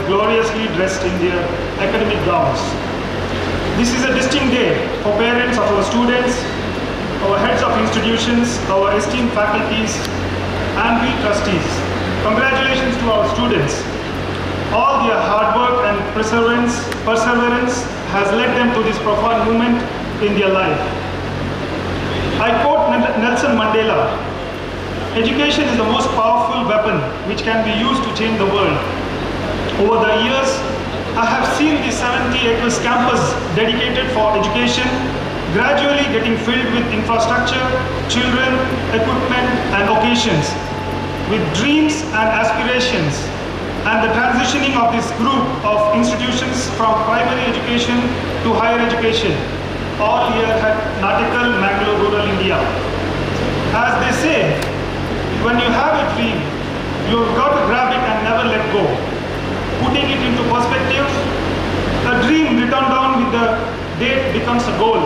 Gloriously dressed in their academic gowns. This is a distinct day for parents of our students, our heads of institutions, our esteemed faculties, and we trustees. Congratulations to our students. All their hard work and perseverance has led them to this profound moment in their life. I quote Nelson Mandela, "Education is the most powerful weapon which can be used to change the world." Over the years, I have seen the 70-acre campus dedicated for education gradually getting filled with infrastructure, children, equipment, and occasions, with dreams and aspirations, and the transitioning of this group of institutions from primary education to higher education, all here at Natikal, Mangalore, rural India. As they say, when you have a dream, you've got to grab it and never let go. Putting it into perspective, a dream written down with the date becomes a goal.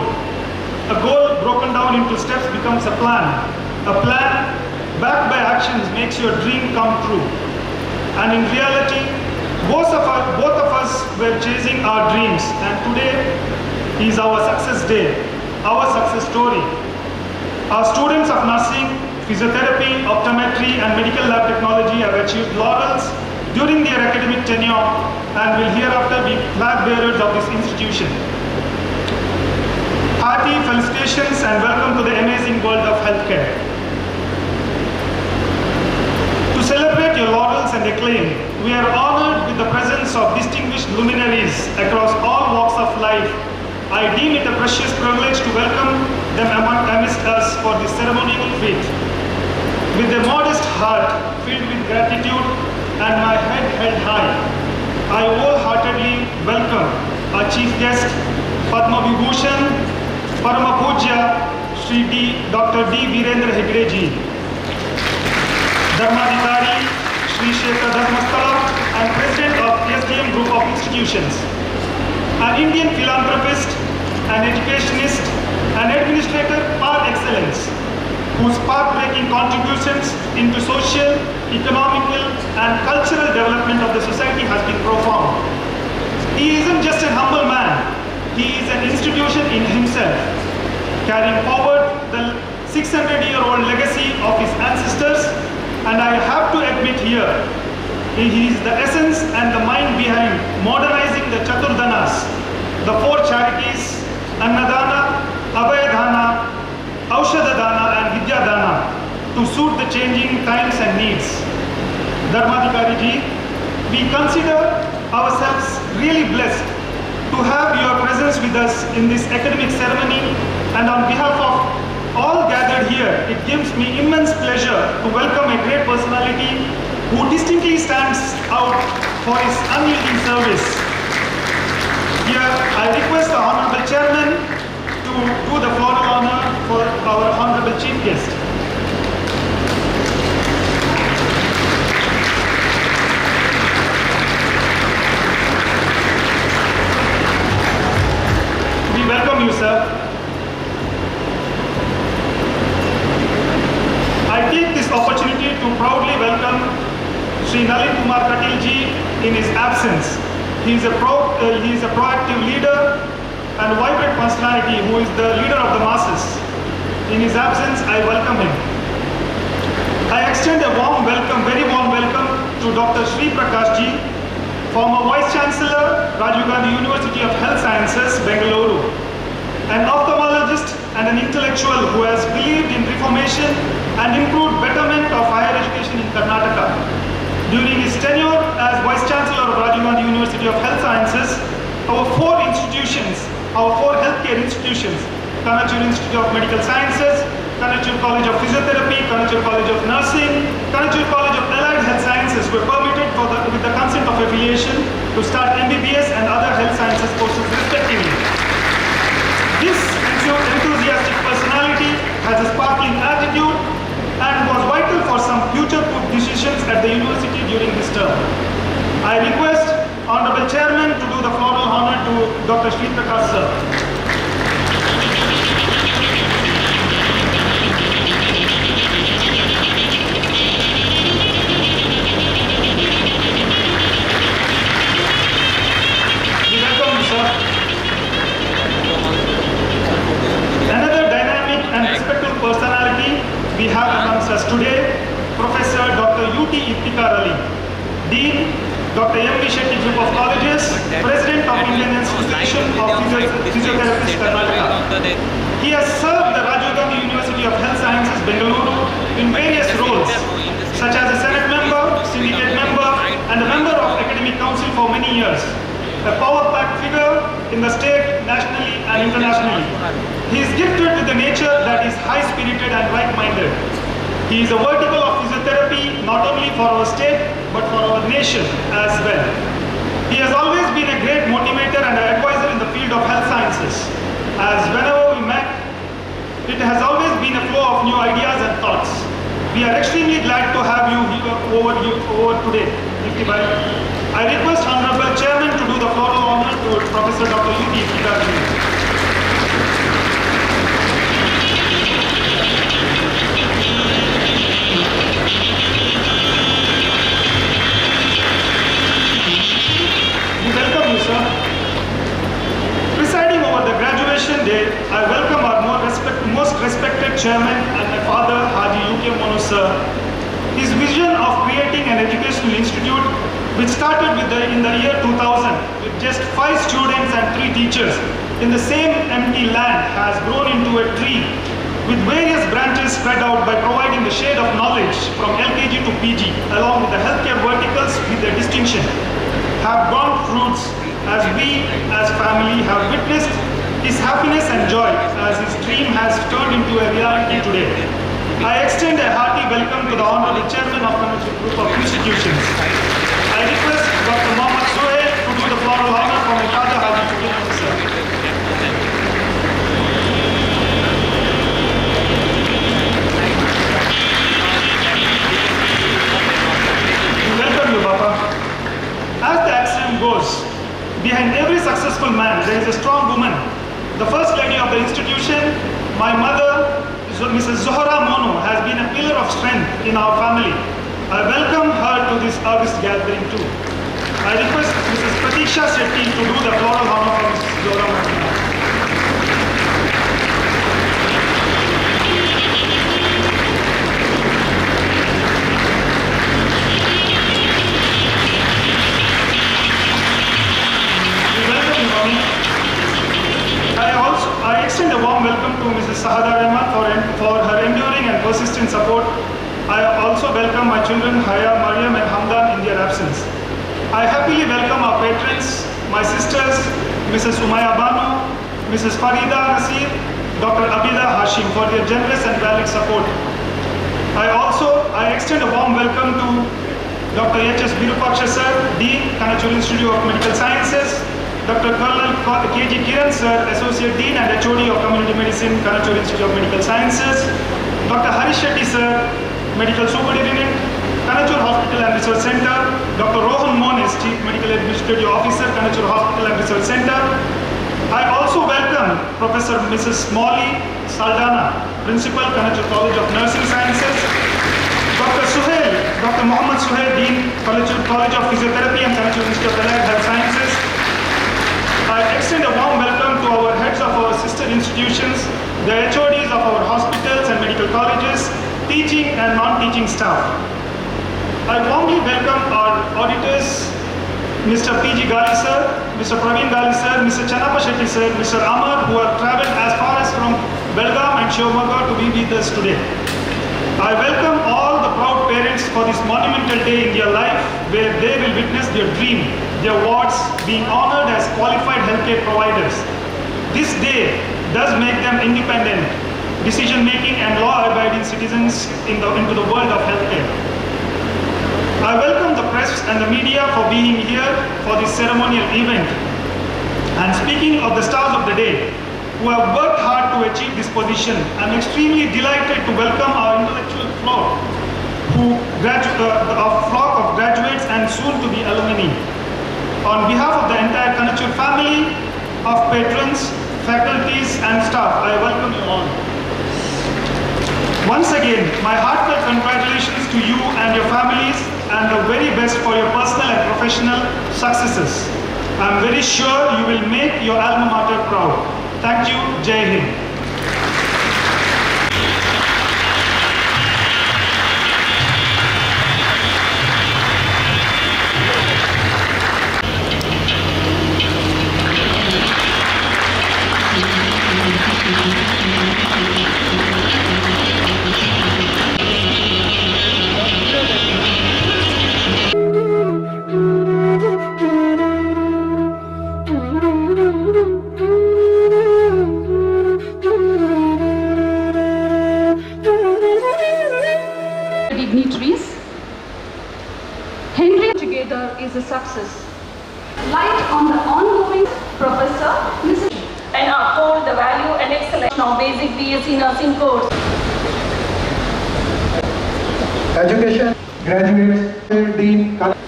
A goal broken down into steps becomes a plan. A plan backed by actions makes your dream come true. And in reality, both of us were chasing our dreams, and today is our success day, our success story. Our students of nursing, physiotherapy, optometry, and medical lab technology have achieved laurels during their academic tenure and will hereafter be flag bearers of this institution. Hearty felicitations and welcome to the amazing world of healthcare. To celebrate your laurels and acclaim, we are honored with the presence of distinguished luminaries across all walks of life. I deem it a precious privilege to welcome them amidst us for this ceremonial feat. With a modest heart filled with gratitude and my head held high, I wholeheartedly welcome our chief guest, Padma Vibhushan, Parama Pujya, Shri Dr. D. Virendra Hegde ji, Dharmadhikari, Shri Shekhar Dharmasthala, and President of SDM Group of Institutions, an Indian philanthropist, an educationist, an administrator par excellence, whose path-breaking contributions into social, economical, and cultural development of the society has been profound. He isn't just a humble man, he is an institution in himself, carrying forward the 600-year-old legacy of his ancestors, and I have to admit here, he is the essence and the mind behind modernizing the Chaturdhanas, the four charities, Annadana, Abhayadana, Aushadadana and Vidyadana, to suit the changing times and needs. Dharmadhikari ji, we consider ourselves really blessed to have your presence with us in this academic ceremony, and on behalf of all gathered here, it gives me immense pleasure to welcome a great personality who distinctly stands out for his unyielding service. Here, I request the Honorable Chairman to do the floral honor for our Honorable Chief Guest. We welcome you, sir. I take this opportunity to proudly welcome Shri Nalin Kumar Katil ji in his absence. He is a proactive leader and vibrant personality who is the leader of the masses. In his absence, I welcome him. I extend a warm welcome, very warm welcome to Dr. Sri Prakash Ji, former Vice Chancellor, Rajiv Gandhi University of Health Sciences, Bengaluru, an ophthalmologist and an intellectual who has believed in reformation and improved betterment of higher education in Karnataka. During his tenure as Vice Chancellor of Rajiv Gandhi University of Health Sciences, our four healthcare institutions, KANACHUR Institute of Medical Sciences, KANACHUR College of Physiotherapy, KANACHUR College of Nursing, KANACHUR College of Allied Health Sciences were permitted with the consent of affiliation to start MBBS and other health sciences courses respectively. This enthusiastic personality has a sparkling attitude and was vital for some future-proof decisions at the university during this term. I request Honorable Chairman to do the floral honor to Dr. Sri Prakash sir. Another dynamic and respectful personality we have amongst us today, Professor Dr. U.T. Iftikhar Ali, Dean, Dr. M.V. Shetty Group of Colleges, President of Indian Institution of Physiotherapists, Karnataka. He has served the Rajiv Gandhi University of Health Sciences, Bengaluru in various roles, such as a Senate member, syndicate member, and a member of Academic Council for many years. A power-packed figure in the state, nationally and internationally. He is gifted with a nature that is high-spirited and right-minded. He is a vertical of physiotherapy not only for our state but for our nation as well. He has always been a great motivator and an advisor in the field of health sciences. As whenever we met, it has always been a flow of new ideas and thoughts. We are extremely glad to have you here over today. I request Honorable Chairman to do the floral honor to Professor Dr. U.T. Iftikhar Ali. We welcome you, sir. Presiding over the graduation day, I welcome our most respected chairman and my father, Haji U.K. Monu, sir. His vision of creating an educational institute which started in the year 2000 with just 5 students and 3 teachers in the same empty land has grown into a tree with various branches spread out by providing the shade of knowledge from LKG to PG along with the healthcare verticals with their distinction have borne fruits as we as family have witnessed his happiness and joy as his dream has turned into a reality today. I extend a hearty welcome to the Honorable Chairman of KANACHUR Group of Institutions. I request Dr. Mohammad Sohail to do the floral honor for my father, Haji U.K. Monu, sir. We welcome you, Baba. As the axiom goes, behind every successful man, there is a strong woman. The first lady of the institution, my mother, Mrs. Zohra Monu, has been a pillar of strength in our family. I welcome her to this August gathering too. I request Mrs. Pratiksha Shetty to do the floral honor for Mrs. Zohra Monu. We welcome you, Mami. I extend a warm welcome to Mrs. Sahada Rahman for her enduring and persistent support. I also welcome my children Haya, Mariam and Hamdan in their absence. I happily welcome our patrons, my sisters, Mrs. Umaya Banu, Mrs. Farida Nasir, Dr. Abida Hashim for their generous and valid support. I extend a warm welcome to Dr. H.S. Virupaksha sir, Dean, KANACHUR Institute of Medical Sciences, Dr. Colonel K.G. Kiran sir, Associate Dean and HOD of Community Medicine, KANACHUR Institute of Medical Sciences, Dr. Harish Shetty sir, Medical Superintendent, KANACHUR Hospital and Research Center, Dr. Rohan Monis, Chief Medical Administrative Officer, KANACHUR Hospital and Research Center. I also welcome Professor Mrs. Molly Saldana, Principal, KANACHUR College of Nursing Sciences, Dr. Mohammad Suhail, Dean, KANACHUR College of Physiotherapy and KANACHUR Institute of Allied Health Sciences. I extend a warm welcome to our sister institutions, the HODs of our hospitals and medical colleges, teaching and non-teaching staff. I warmly welcome our auditors, Mr. P.G. Gali sir, Mr. Praveen Gali sir, Mr. Channappa Shetty sir, Mr. Amar, who have travelled as far as from Belgaum and Shivamogga to be with us today. I welcome all the proud parents for this monumental day in their life where they will witness their dream, their wards being honoured as qualified healthcare providers. This day does make them independent, decision-making and law-abiding citizens into the world of healthcare. I welcome the press and the media for being here for this ceremonial event. And speaking of the stars of the day, who have worked hard to achieve this position, I'm extremely delighted to welcome our intellectual flock, a flock of graduates and soon-to-be alumni. On behalf of the entire KANACHUR family of patrons, faculties and staff, I welcome you all. Once again, my heartfelt congratulations to you and your families and the very best for your personal and professional successes. I'm very sure you will make your alma mater proud. Thank you. Jai Hind. Dignitaries, Henry together is a success. Light on the ongoing Professor, Mrs. and uphold the value and excellence of basic BSc nursing course. Education graduates, Dean,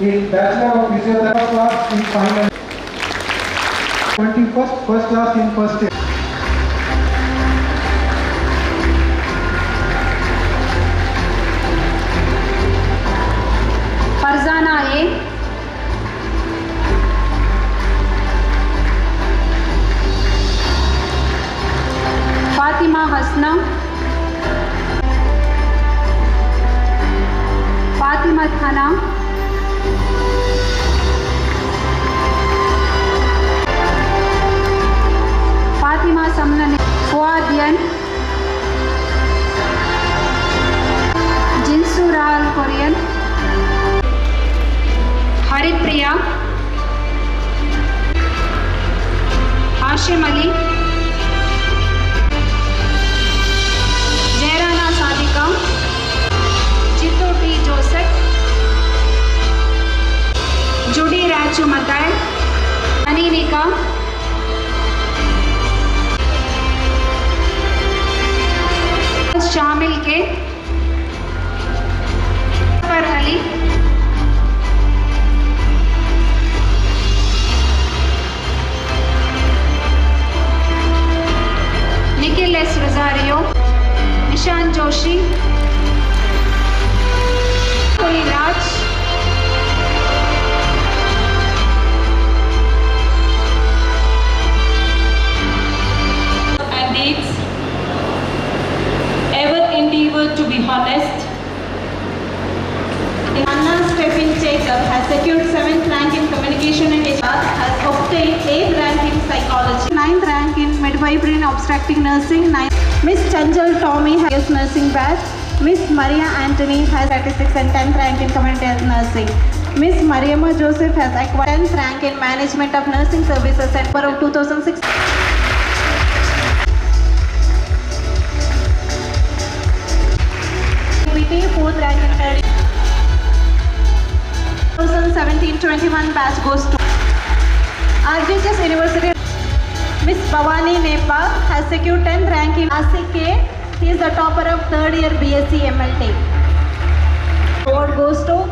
in Bachelor of Physiotherapy class in final, 21st first class in first year. Farzana A, Fatima Hasna, Fatima Thana, Fatima Samnan, Fuadian, Jinsu Rahal Korean, Haripriya, Hashim Ali, Jairana Sadika, Jittu T. Joseph, Judy Rachu Matai, Aninika, Shamil K, Ali, Nikhil S. Rosario, Nishan Joshi, Koli Raj, And deeds, ever endeavor to be honest. Anna Stephen Jacob has secured 7th rank in communication and HR, has obtained 8th rank in psychology, 9th rank in midwifery and obstetric nursing, Miss Chanjal Tommy has nursing batch, Miss Maria Anthony has statistics and 10th rank in community health nursing. Miss Mariama Joseph has acquired 10th rank in management of nursing services and for 2006. PT 4th rank in 2017-21 batch goes to RGHS University. Miss Bhavani Nepal has secured 10th rank in ACK. He is the topper of 3rd year BSc MLT. Award goes to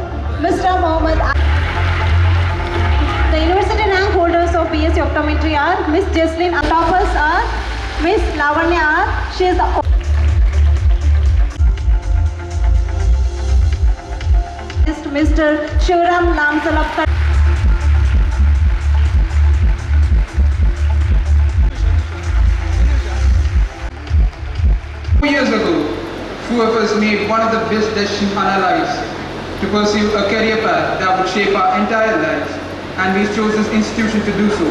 Mr. Mohammed. The university rank holders of BSc Optometry are Miss Jesslyn. Toppers are Miss Lavanya R. She is the Mr. Shivram Lamsalapkar. two of us made one of the best decisions in our lives to pursue a career path that would shape our entire lives, and we chose this institution to do so.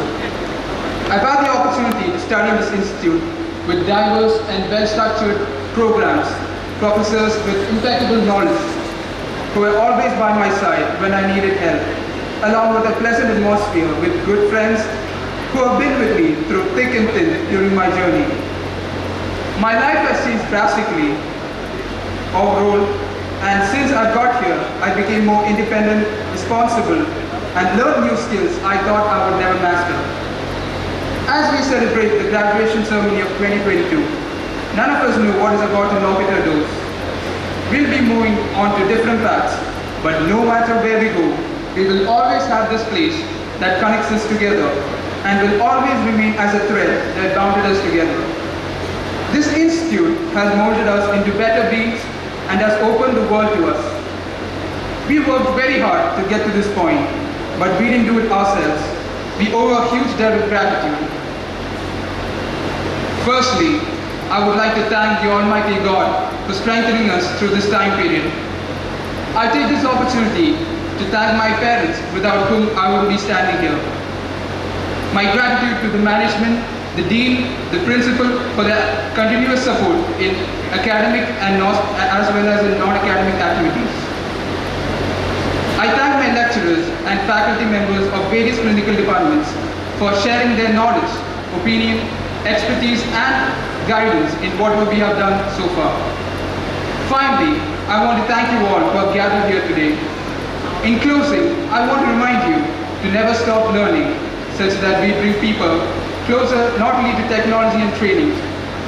I've had the opportunity to study in this institute with diverse and well-structured programs, professors with impeccable knowledge, who were always by my side when I needed help, along with a pleasant atmosphere with good friends who have been with me through thick and thin during my journey. My life has changed drastically overall, and since I got here, I became more independent, responsible, and learned new skills I thought I would never master. As we celebrate the graduation ceremony of 2022, none of us know what is about to knock at our doors. We'll be moving on to different paths, but no matter where we go, we will always have this place that connects us together and will always remain as a thread that bounded us together. This institute has molded us into better beings and has opened the world to us. We worked very hard to get to this point, but we didn't do it ourselves. We owe a huge debt of gratitude. Firstly, I would like to thank the Almighty God for strengthening us through this time period. I take this opportunity to thank my parents, without whom I wouldn't be standing here. My gratitude to the management, the dean, the principal for their continuous support in academic and as well as in non-academic activities. I thank my lecturers and faculty members of various clinical departments for sharing their knowledge, opinion, expertise and guidance in what we have done so far. Finally, I want to thank you all who have gathered here today. In closing, I want to remind you to never stop learning, such that we bring people closer not only to technology and training,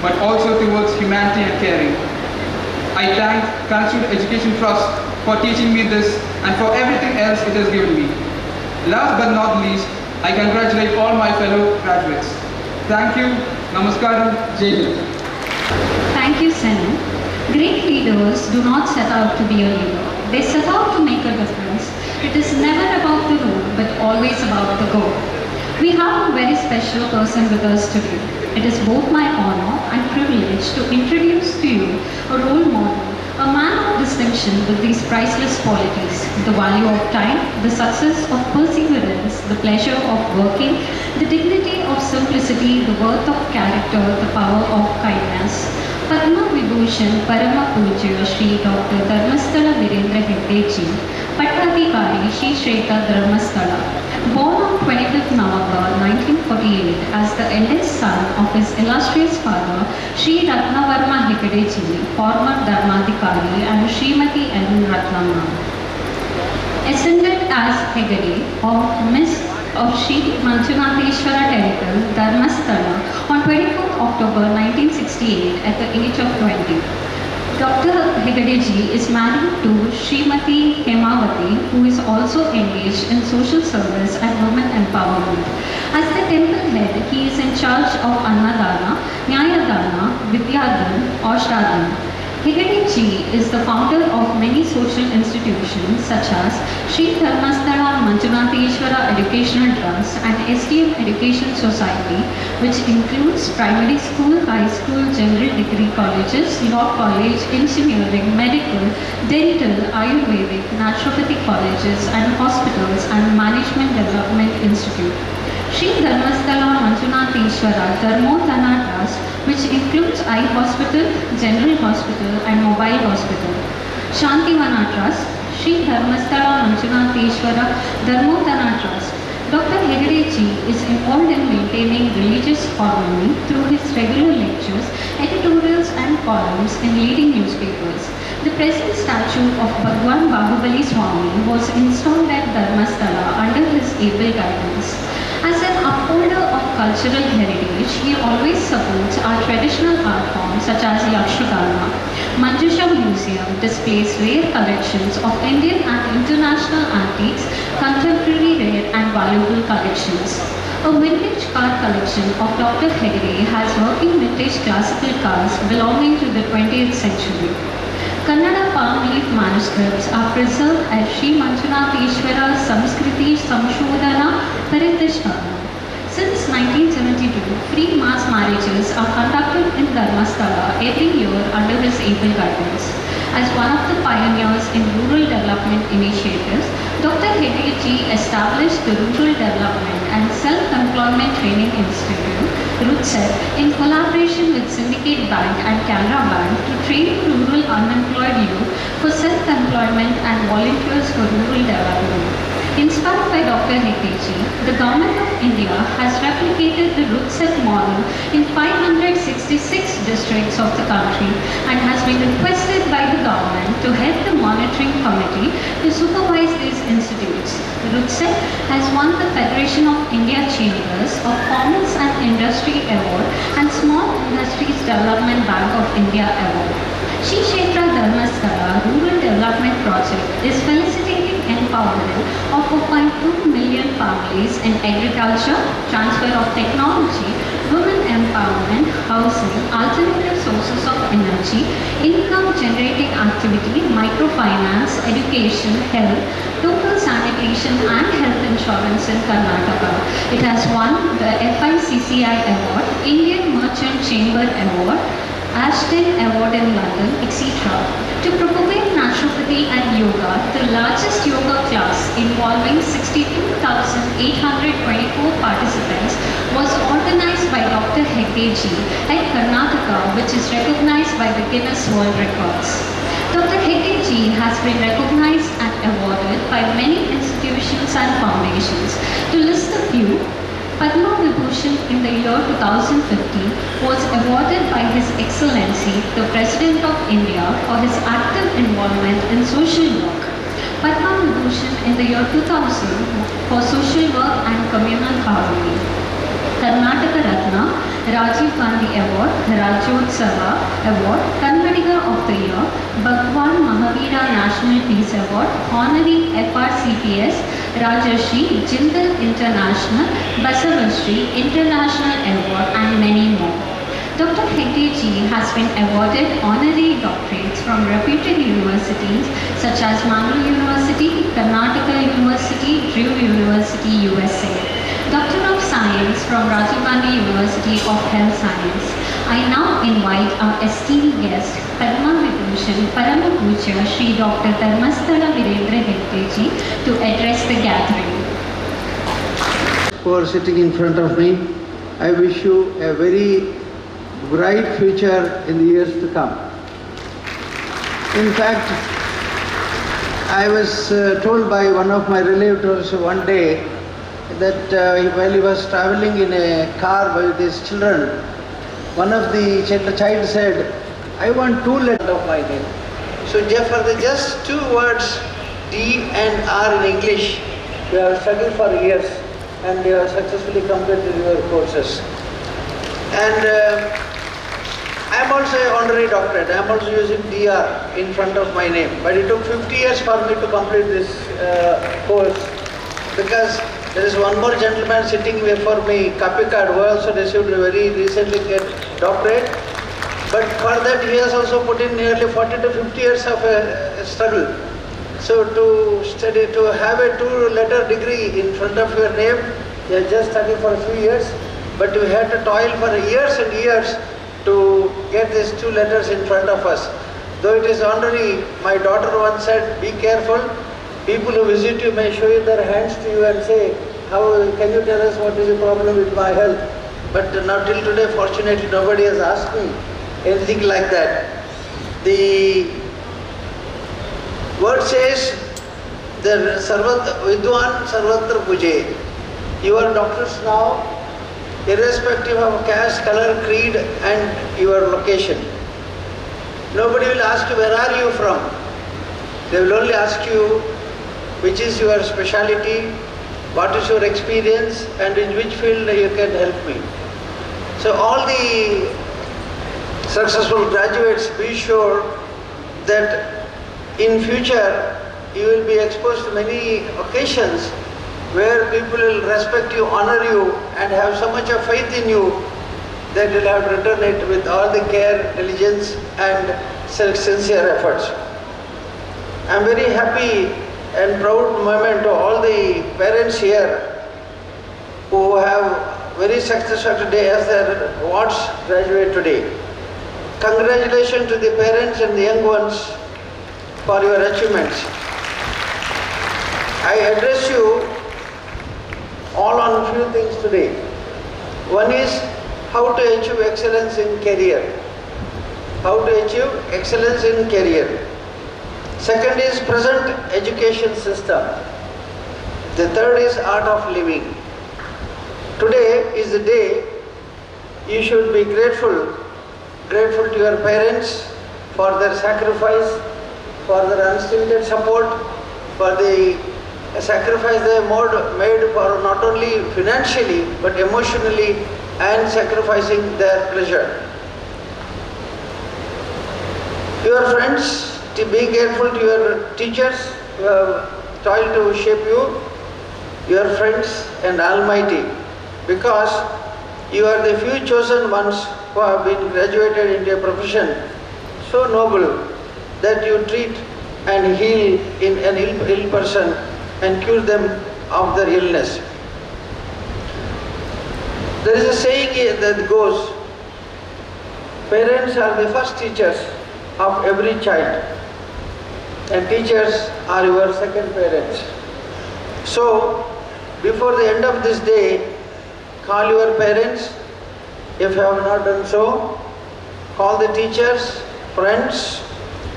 but also towards humanity and caring. I thank KANACHUR Education Trust for teaching me this and for everything else it has given me. Last but not least, I congratulate all my fellow graduates. Thank you. Namaskaram. Jai Hind. Thank you, Sen. Great leaders do not set out to be a leader. They set out to make a difference. It is never about the road, but always about the goal. We have a very special person with us today. It is both my honor and privilege to introduce to you a role model, a man of distinction with these priceless qualities: the value of time, the success of perseverance, the pleasure of working, the dignity of simplicity, the worth of character, the power of kindness. Padma Vibhushan Parama Pujya Shri Dr. Dharmasthala Virendra Hegdeji, Pattadhikari Shri Shreta Dharmasthala, born on 25th November 1948 as the eldest son of his illustrious father Shri Ratnavarma Hegdeji, former Dharmadhikari, and Srimati N. Ratnamma. Ascended as Hegde of Miss of Shri Manjunatheshwara Temple, Dharmasthala, on 24th October 1968 at the age of 20. Dr. Hegdeji is married to Srimati Hemavati, who is also engaged in social service and women empowerment. As the temple head, he is in charge of Annadana, Nyayadana, Vidyadhan or Shraddhan. Hegdeji is the founder of many social institutions such as Shri Dharmasthala Manjunatheshwara Educational Trust and STM Education Society, which includes primary school, high school, general degree colleges, law college, engineering, medical, dental, Ayurvedic, naturopathic colleges and hospitals, and management development institute. Shri Dharmasthala Manjunatheshwara Dharmodhana Trust, which includes Eye Hospital, General Hospital and Mobile Hospital. Shantivana Trust, Shri Dharmasthala Manjunatheshwara Dharmodhana Trust. Dr. Hegdeji is involved in maintaining religious harmony through his regular lectures, editorials and columns in leading newspapers. The present statue of Bhagwan Bahubali Swami was installed at Dharmasthala under his able guidance. As an upholder of cultural heritage, he always supports our traditional art forms such as Yakshagana. Manjusha Museum displays rare collections of Indian and international antiques, contemporary rare and valuable collections. A vintage car collection of Dr. Hegde has working vintage classical cars belonging to the 20th century. Kannada palm leaf manuscripts are preserved at Shri Manjunatheshwara Samskriti Samshodhana Paritishthana. Since 1972, free mass marriages are conducted in Dharmasthala every year under his able guidance. As one of the pioneers in rural development initiatives, Dr. Hegde ji established the Rural Development and Self-Employment Training Institute, RUTSET, in collaboration with Syndicate Bank and Canara Bank to train rural unemployed youth for self-employment and volunteers for rural development. Inspired by Dr. Hegde ji, the Government of India has replicated the RUTSET model in 566 districts of the country and has been requested by the government to head the monitoring committee to supervise these institutes. The RUTSET has won the Federation of India Chambers of Commerce and Industry Award and Small Industries Development Bank of India Award. Shri Kshetra Dharmasthala Rural Development Project is facilitating empowerment of 4.2 million families in agriculture, transfer of technology, women empowerment, housing, alternative sources of energy, income generating activity, microfinance, education, health, total sanitation and health insurance in Karnataka. It has won the FICCI Award, Indian Merchant Chamber Award, Ashton Award in London, etc. To propagate naturopathy and yoga, the largest yoga class involving 62,824 participants was organized by Dr. Hegde ji at Karnataka, which is recognized by the Guinness World Records. Dr. Hegde ji has been recognized and awarded by many institutions and foundations. To list a few, Padma Vibhushan in the year 2015 was awarded by His Excellency, the President of India, for his active involvement in social work. Padma Vibhushan in the year 2000 for social work and communal harmony. Karnataka Ratna, Rajiv Gandhi Award, Rajyotsava Award, Kannadiga of the Year, Bhagwan Mahavira National Peace Award, Honorary FRCPS, Rajarshi, Jindal International, Basavashri International Award and many more. Dr. Hegde ji has been awarded honorary doctorates from reputed universities such as Mangalore University, Karnataka University, Drew University, USA. Doctor of Science from Rajiv Gandhi University of Health Science. I now invite our esteemed guest, Padma Vibhushan Parama Puja Shri Dr. Dharmasthala Virendra Hegde ji to address the gathering. Who are sitting in front of me, I wish you a very bright future in the years to come. In fact, I was told by one of my relatives one day that while he was traveling in a car with his children, one of the child said, I want 2 letters of my name. So for the just 2 words, D and R in English, you have struggled for years and you have successfully completed your courses. And I am also an honorary doctorate. I am also using DR in front of my name. But it took 50 years for me to complete this course because there is one more gentleman sitting before me, Kapikad, who also received a very recently doctorate. But for that he has also put in nearly 40 to 50 years of struggle. So to study, to have a 2-letter degree in front of your name, you have just studied for a few years, but you had to toil for years and years to get these 2 letters in front of us. Though it is honorary, my daughter once said, be careful. People who visit you may show you their hands to you and say, can you tell us what is the problem with my health? But not till today, fortunately, nobody has asked me anything like that. The word says, Vidwan Sarvatra Puje. You are doctors now, irrespective of caste, color, creed and your location. Nobody will ask you, where are you from? They will only ask you, which is your speciality, what is your experience, and in which field you can help me. So all the successful graduates, be sure that in future you will be exposed to many occasions where people will respect you, honor you, and have so much of faith in you that you'll have to return it with all the care, diligence, and sincere efforts. I am very happy and proud moment to all the parents here who have very successful today as their awards graduate today. Congratulations to the parents and the young ones for your achievements. I address you all on a few things today. One is how to achieve excellence in career. How to achieve excellence in career. Second is present education system. The third is art of living. Today is the day you should be grateful to your parents for their sacrifice, for their unstinted support, for the sacrifice they made for not only financially but emotionally and sacrificing their pleasure. Your friends, be grateful to your teachers who have toiled to shape you, your friends and Almighty, because you are the few chosen ones who have been graduated into a profession so noble that you treat and heal in an ill person and cure them of their illness. There is a saying that goes, parents are the first teachers of every child, and teachers are your second parents. So, before the end of this day, call your parents. If you have not done so, call the teachers, friends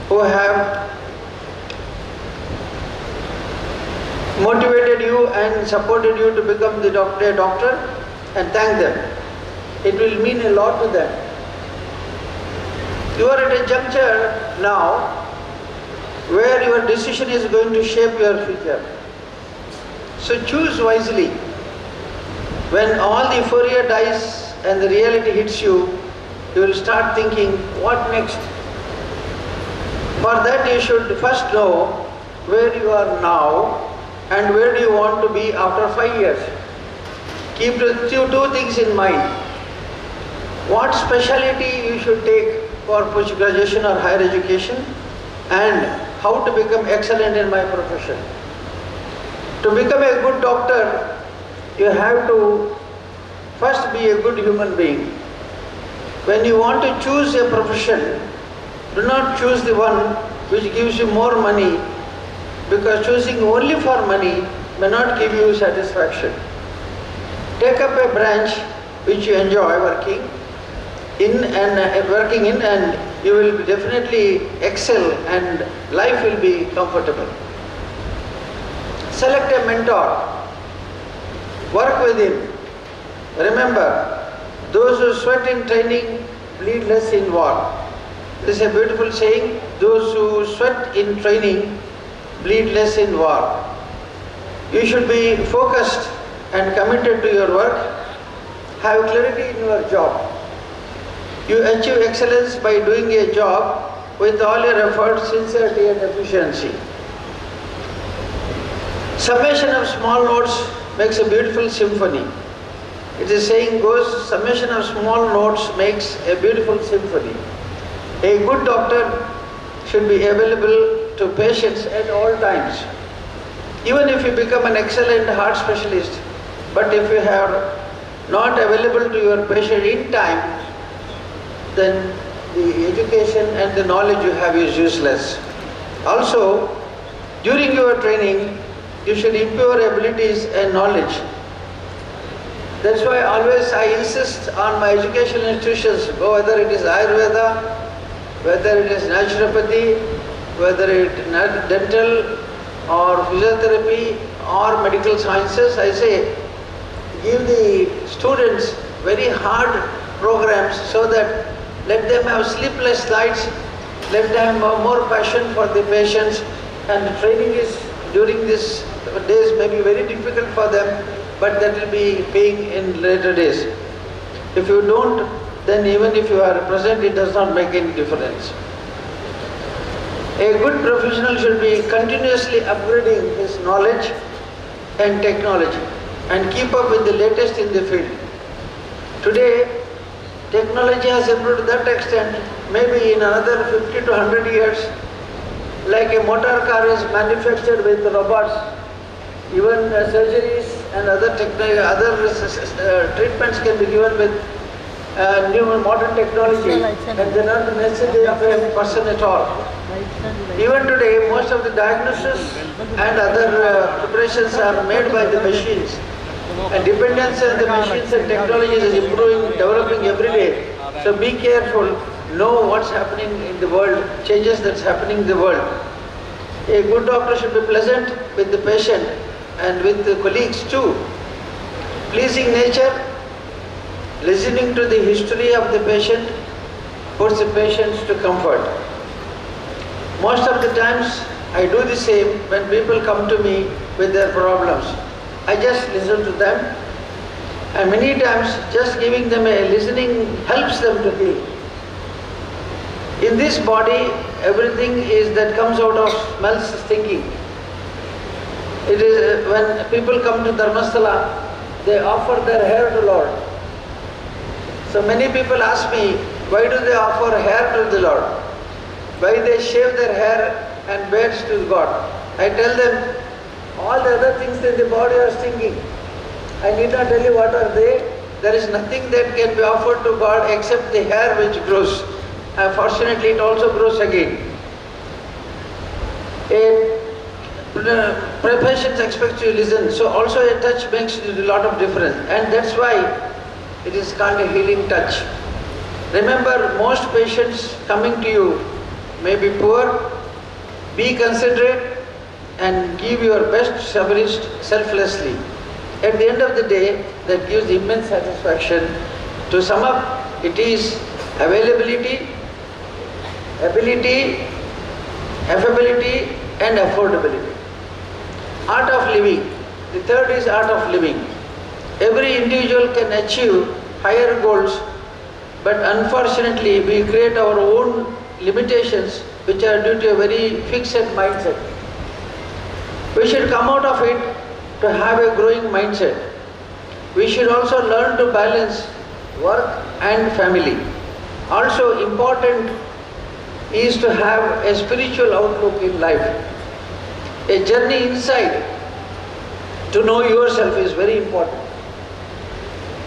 who have motivated you and supported you to become a doctor, and thank them. It will mean a lot to them. You are at a juncture now where your decision is going to shape your future. So choose wisely. When all the euphoria dies and the reality hits you, you will start thinking, what next? For that you should first know where you are now and where do you want to be after 5 years. Keep two things in mind. What specialty you should take for post-graduation or higher education, and how to become excellent in my profession. To become a good doctor, you have to first be a good human being. When you want to choose a profession, do not choose the one which gives you more money, because choosing only for money may not give you satisfaction. Take up a branch which you enjoy working in, and you will definitely excel and life will be comfortable. Select a mentor. Work with him. Remember, those who sweat in training bleed less in war. This is a beautiful saying. Those who sweat in training bleed less in war. You should be focused and committed to your work. Have clarity in your job. You achieve excellence by doing a job with all your effort, sincerity and efficiency. Summation of small notes makes a beautiful symphony. It is saying goes, summation of small notes makes a beautiful symphony. A good doctor should be available to patients at all times. Even if you become an excellent heart specialist, but if you are not available to your patient in time, then the education and the knowledge you have is useless. Also, during your training, you should improve your abilities and knowledge. That's why always I insist on my educational institutions, whether it is Ayurveda, whether it is naturopathy, whether it is dental or physiotherapy or medical sciences, I say, give the students very hard programs so that let them have sleepless nights, let them have more passion for the patients, and the training is during these days may be very difficult for them, but that will be paying in later days. If you don't, then even if you are present, it does not make any difference. A good professional should be continuously upgrading his knowledge and technology and keep up with the latest in the field. Today, technology has improved to that extent, maybe in another 50 to 100 years, like a motor car is manufactured with robots, even surgeries and other treatments can be given with new modern technology, and they're not the necessity of a person at all. Even today, most of the diagnosis and other preparations are made by the machines. And dependence on the machines and technology is improving, developing every day. So be careful, know what's happening in the world, changes that's happening in the world. A good doctor should be pleasant with the patient and with the colleagues too. Pleasing nature, listening to the history of the patient, puts the patients to comfort. Most of the times I do the same when people come to me with their problems. I just listen to them, and many times just giving them a listening helps them to heal. In this body, everything is that comes out of smells thinking. It is when people come to Dharmasthala, they offer their hair to Lord. So many people ask me, why do they offer hair to the Lord? Why they shave their hair and beards to God? I tell them, all the other things in the body are stinking. I need not tell you what are they. There is nothing that can be offered to God except the hair which grows. And fortunately it also grows again. A patient expects you to listen, so also a touch makes a lot of difference, and that's why it is called a healing touch. Remember, most patients coming to you may be poor. Be considerate and give your best service selflessly. At the end of the day, that gives immense satisfaction. To sum up, it is availability, ability, affability and affordability. Art of living. The third is art of living. Every individual can achieve higher goals, but unfortunately we create our own limitations which are due to a very fixed mindset. We should come out of it to have a growing mindset. We should also learn to balance work and family. Also important is to have a spiritual outlook in life. A journey inside to know yourself is very important.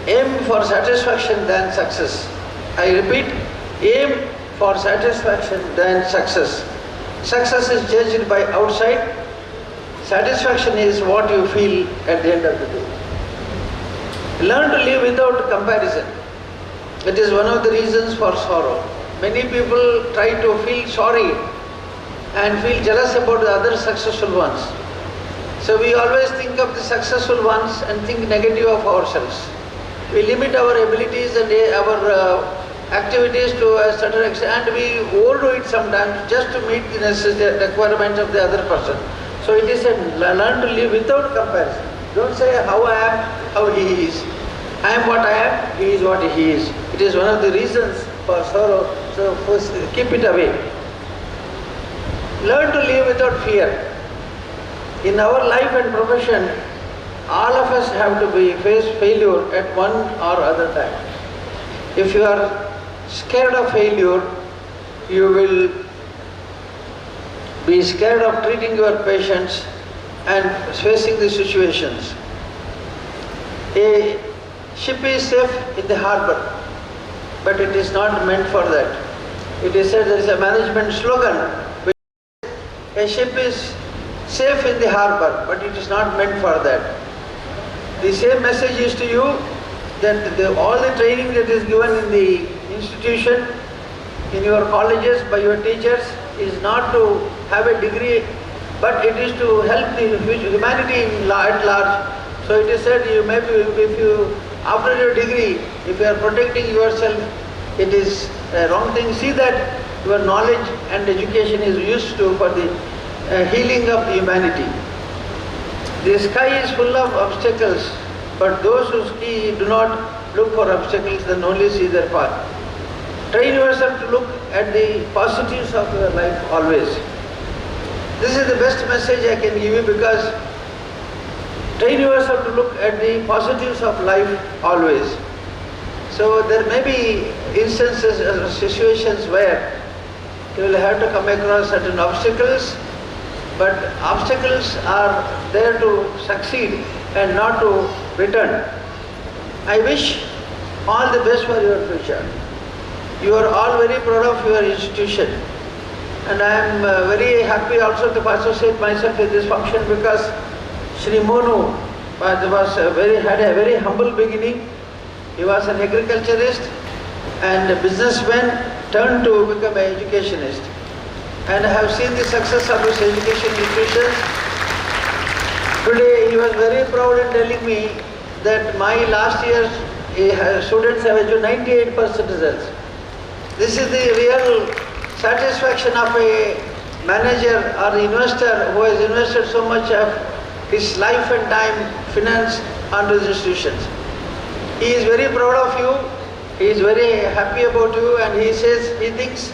Aim for satisfaction than success. I repeat, aim for satisfaction than success. Success is judged by outside. Satisfaction is what you feel at the end of the day. Learn to live without comparison. It is one of the reasons for sorrow. Many people try to feel sorry and feel jealous about the other successful ones. So we always think of the successful ones and think negative of ourselves. We limit our abilities and our activities to a certain extent, and we overdo it sometimes just to meet the necessary requirement of the other person. So it is a learn to live without comparison. Don't say how I am, how he is. I am what I am, he is what he is. It is one of the reasons for sorrow, so first keep it away. Learn to live without fear. In our life and profession, all of us have to face failure at one or other time. If you are scared of failure, you will be scared of treating your patients and facing the situations. A ship is safe in the harbor, but it is not meant for that. It is said there is a management slogan, which a ship is safe in the harbor, but it is not meant for that. The same message is to you that all the training that is given in the institution, in your colleges, by your teachers, is not to have a degree, but it is to help the humanity at large. So it is said, you may be, if you, after your degree, if you are protecting yourself, it is a wrong thing. See that your knowledge and education is used to for the healing of the humanity. The sky is full of obstacles, but those who ski do not look for obstacles, then only see their path. Train yourself to look at the positives of your life always. This is the best message I can give you, because train yourself to look at the positives of life always. So there may be instances or situations where you will have to come across certain obstacles, but obstacles are there to succeed and not to return. I wish all the best for your future. You are all very proud of your institution. And I am very happy also to associate myself with this function because Sri Monu had a very humble beginning. He was an agriculturist and a businessman turned to become an educationist. And I have seen the success of his education institutions. Today he was very proud in telling me that my last year's students have achieved 98% results. This is the real satisfaction of a manager or investor who has invested so much of his life and time, finance onto the institutions. He is very proud of you, he is very happy about you, and he says he thinks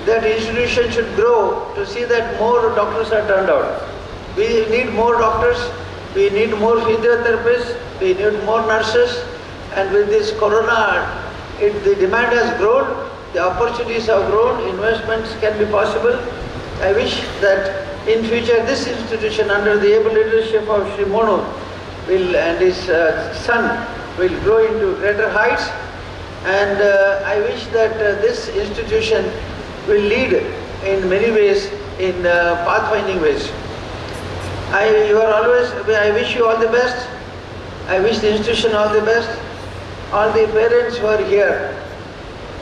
that institution should grow to see that more doctors are turned out. We need more doctors, we need more physiotherapists, we need more nurses, and with this corona, the demand has grown. The opportunities have grown, investments can be possible. I wish that in future this institution under the able leadership of Sri Monu and his son will grow into greater heights, and I wish that this institution will lead in many ways, in pathfinding ways. I wish you all the best. I wish the institution all the best. All the parents who are here,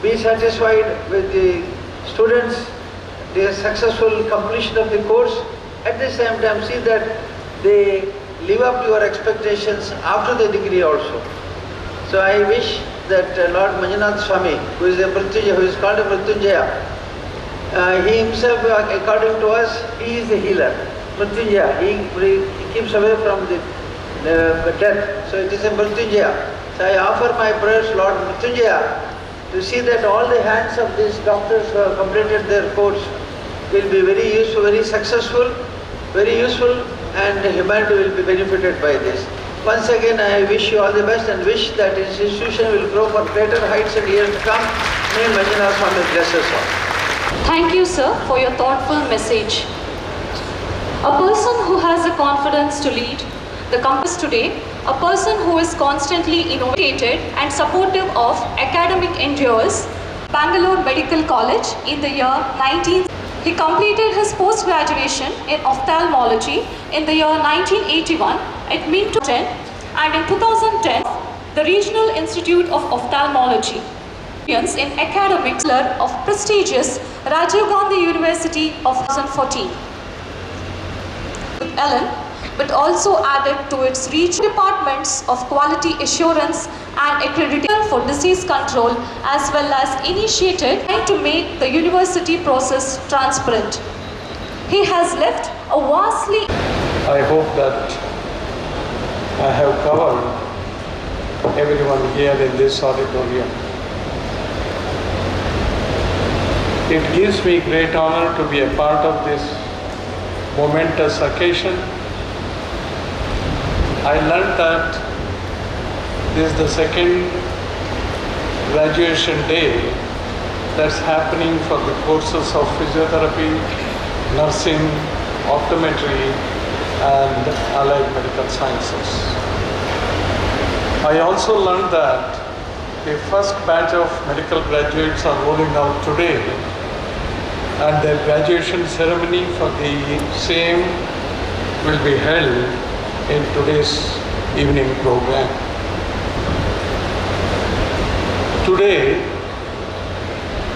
be satisfied with the students, their successful completion of the course. At the same time, see that they live up to your expectations after the degree also. So I wish that Lord Manjunath Swami, who is called a Mrityunjaya, he himself, according to us, he is the healer. Mrityunjaya, he keeps away from the death. So it is a Mrityunjaya. So I offer my prayers, Lord Mrityunjaya, to see that all the hands of these doctors who have completed their course will be very useful, very successful, very useful, and humanity will be benefited by this. Once again, I wish you all the best and wish that this institution will grow for greater heights in years to come. May Manjunath Swami bless us all. Thank you, sir, for your thoughtful message. A person who has the confidence to lead the campus today, a person who is constantly innovative and supportive of academic endeavors, Bangalore Medical College in the year 19. He completed his post-graduation in ophthalmology in the year 1981 at Minto, and in 2010, the Regional Institute of Ophthalmology. In academics of prestigious Rajiv Gandhi University of 2014. Ellen, but also added to its reach departments of quality assurance and accreditation for disease control, as well as initiated to make the university process transparent. He has left a vastly... I hope that I have covered everyone here in this auditorium. It gives me great honor to be a part of this momentous occasion. I learned that this is the second graduation day that's happening for the courses of physiotherapy, nursing, optometry, and allied medical sciences. I also learned that the first batch of medical graduates are rolling out today, and their graduation ceremony for the same will be held in today's evening program. Today,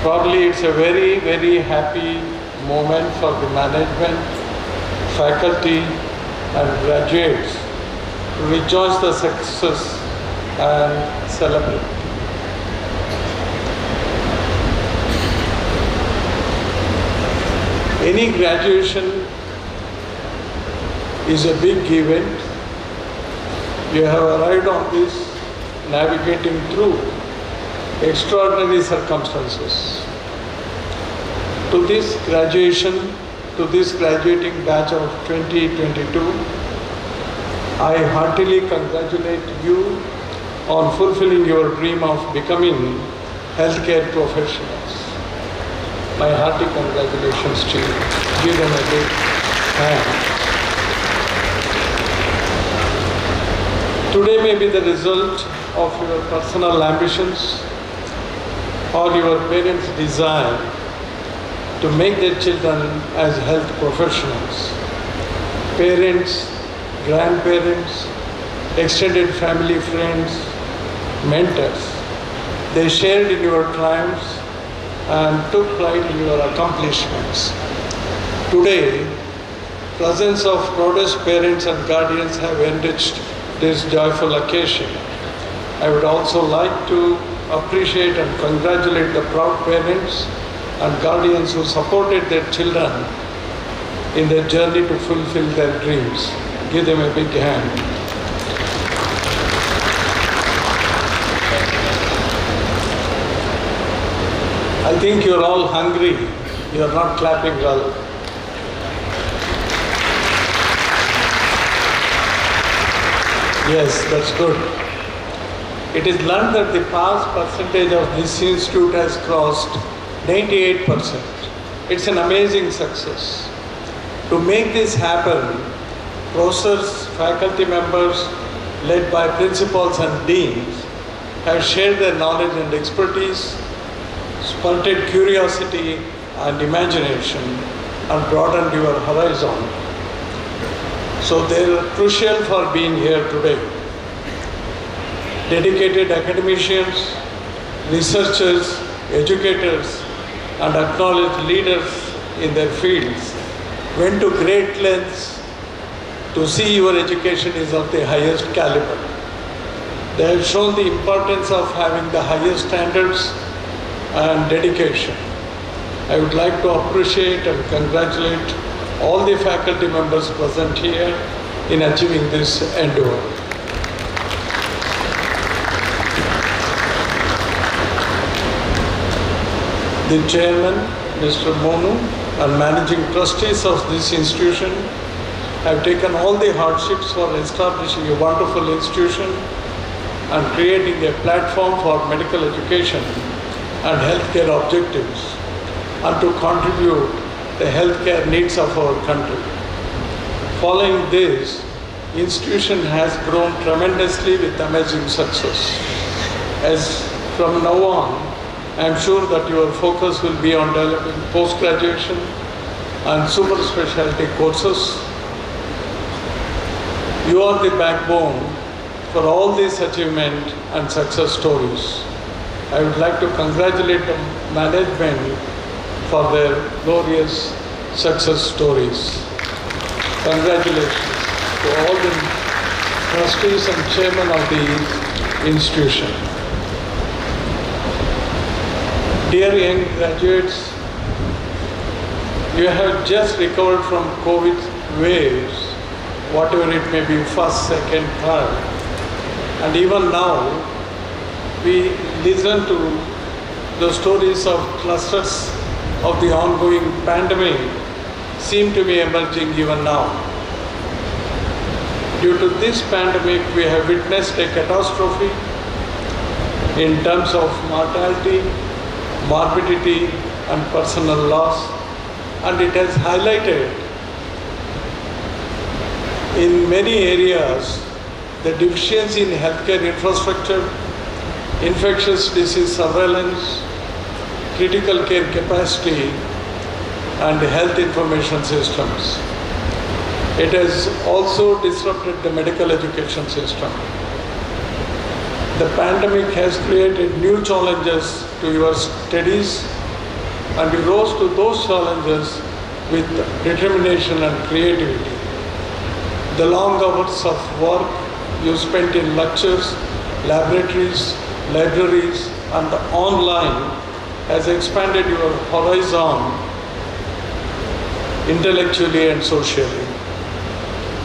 probably it's a very, very happy moment for the management, faculty, and graduates to rejoice the success and celebrate. Any graduation is a big event. You have arrived on this navigating through extraordinary circumstances. To this graduation, to this graduating batch of 2022, I heartily congratulate you on fulfilling your dream of becoming healthcare professionals. My hearty congratulations to you. Give them a big hand. Today may be the result of your personal ambitions or your parents' desire to make their children as health professionals. Parents, grandparents, extended family, friends, mentors, they shared in your triumphs and took pride in your accomplishments. Today, presence of proudest parents and guardians have enriched this joyful occasion. I would also like to appreciate and congratulate the proud parents and guardians who supported their children in their journey to fulfill their dreams. Give them a big hand. I think you're all hungry. You're not clapping well. Yes, that's good. It is learned that the pass percentage of this institute has crossed 98%. It's an amazing success. To make this happen, professors, faculty members, led by principals and deans, have shared their knowledge and expertise, spurred curiosity and imagination, and broadened your horizon. So they are crucial for being here today. Dedicated academicians, researchers, educators, and acknowledged leaders in their fields went to great lengths to see your education is of the highest caliber. They have shown the importance of having the highest standards and dedication. I would like to appreciate and congratulate all the faculty members present here in achieving this endeavor. The chairman, Mr. Monu, and managing trustees of this institution have taken all the hardships for establishing a wonderful institution and creating a platform for medical education and healthcare objectives, and to contribute the healthcare needs of our country. Following this, the institution has grown tremendously with amazing success. As from now on, I am sure that your focus will be on developing post-graduation and super specialty courses. You are the backbone for all these achievement and success stories. I would like to congratulate the management for their glorious success stories. Congratulations to all the trustees and chairman of the institution. Dear young graduates, you have just recovered from COVID waves, whatever it may be, first, second, third. And even now, we listen to the stories of clusters of the ongoing pandemic seem to be emerging even now. Due to this pandemic, we have witnessed a catastrophe in terms of mortality, morbidity, and personal loss, and it has highlighted in many areas the deficiency in healthcare infrastructure, infectious disease surveillance, critical care capacity, and health information systems. It has also disrupted the medical education system. The pandemic has created new challenges to your studies, and you rose to those challenges with determination and creativity. The long hours of work you spent in lectures, laboratories, libraries, and online has expanded your horizon intellectually and socially.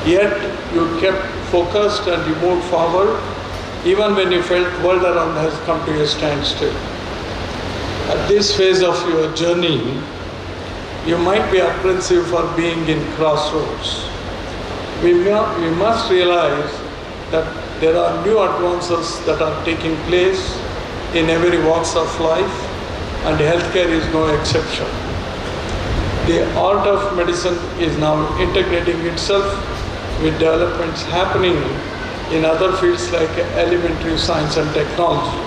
Yet you kept focused and you moved forward even when you felt the world around has come to a standstill. At this phase of your journey, you might be apprehensive for being in crossroads. We must realize that there are new advances that are taking place in every walks of life, and healthcare is no exception. The art of medicine is now integrating itself with developments happening in other fields like elementary science and technology.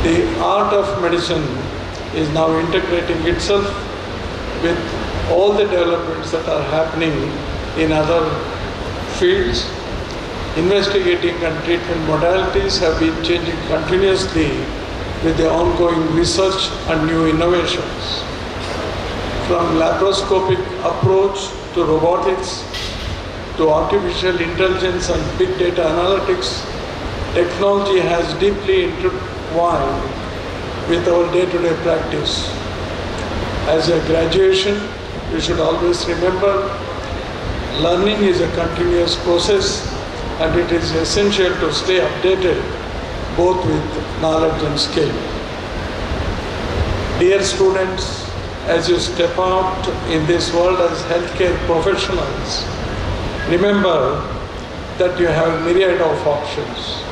The art of medicine is now integrating itself with all the developments that are happening in other fields. Investigating and treatment modalities have been changing continuously with the ongoing research and new innovations. From laparoscopic approach to robotics to artificial intelligence and big data analytics, technology has deeply intertwined with our day-to-day practice. As a graduation, you should always remember learning is a continuous process and it is essential to stay updated both with knowledge and skill. Dear students, as you step out in this world as healthcare professionals, remember that you have a myriad of options.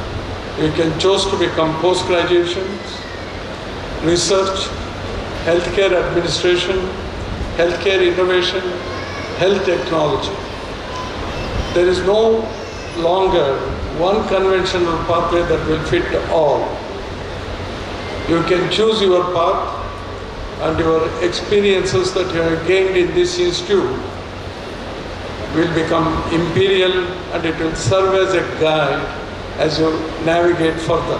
You can choose to become post-graduations, research, healthcare administration, healthcare innovation, health technology. There is no longer one conventional pathway that will fit all. You can choose your path, and your experiences that you have gained in this institute will become imperial, and it will serve as a guide as you navigate further.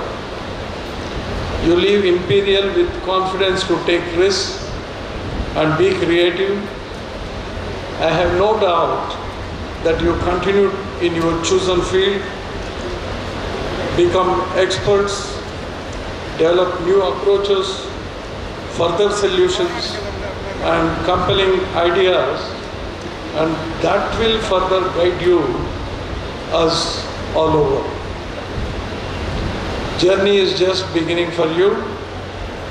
You leave imperial with confidence to take risks and be creative. I have no doubt that you continue in your chosen field, become experts, develop new approaches, further solutions and compelling ideas, and that will further guide you us all over. Journey is just beginning for you.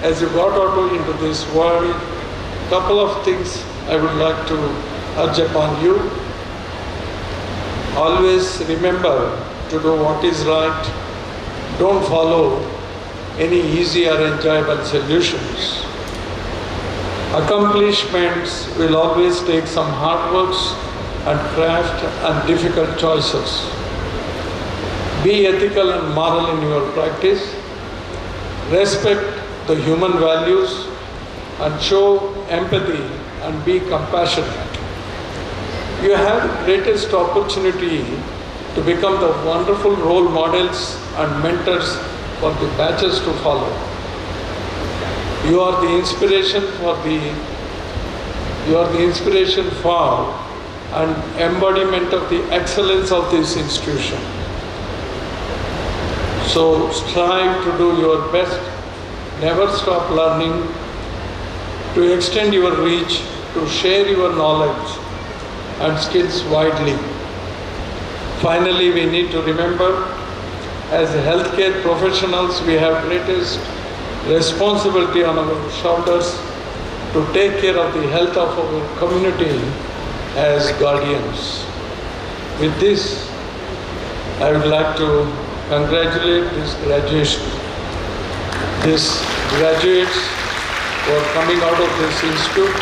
As you got out into this world, couple of things I would like to urge upon you. Always remember to do what is right. Don't follow any easy or enjoyable solutions. Accomplishments will always take some hard works and craft and difficult choices. Be ethical and moral in your practice. Respect the human values and show empathy and be compassionate. You have the greatest opportunity to become the wonderful role models and mentors for the batches to follow. You are the inspiration for and embodiment of the excellence of this institution. So strive to do your best, never stop learning, to extend your reach, to share your knowledge and skills widely. Finally, we need to remember, as healthcare professionals, we have greatest responsibility on our shoulders to take care of the health of our community as guardians. With this, I would like to congratulate this graduation. These graduates who are coming out of this institute,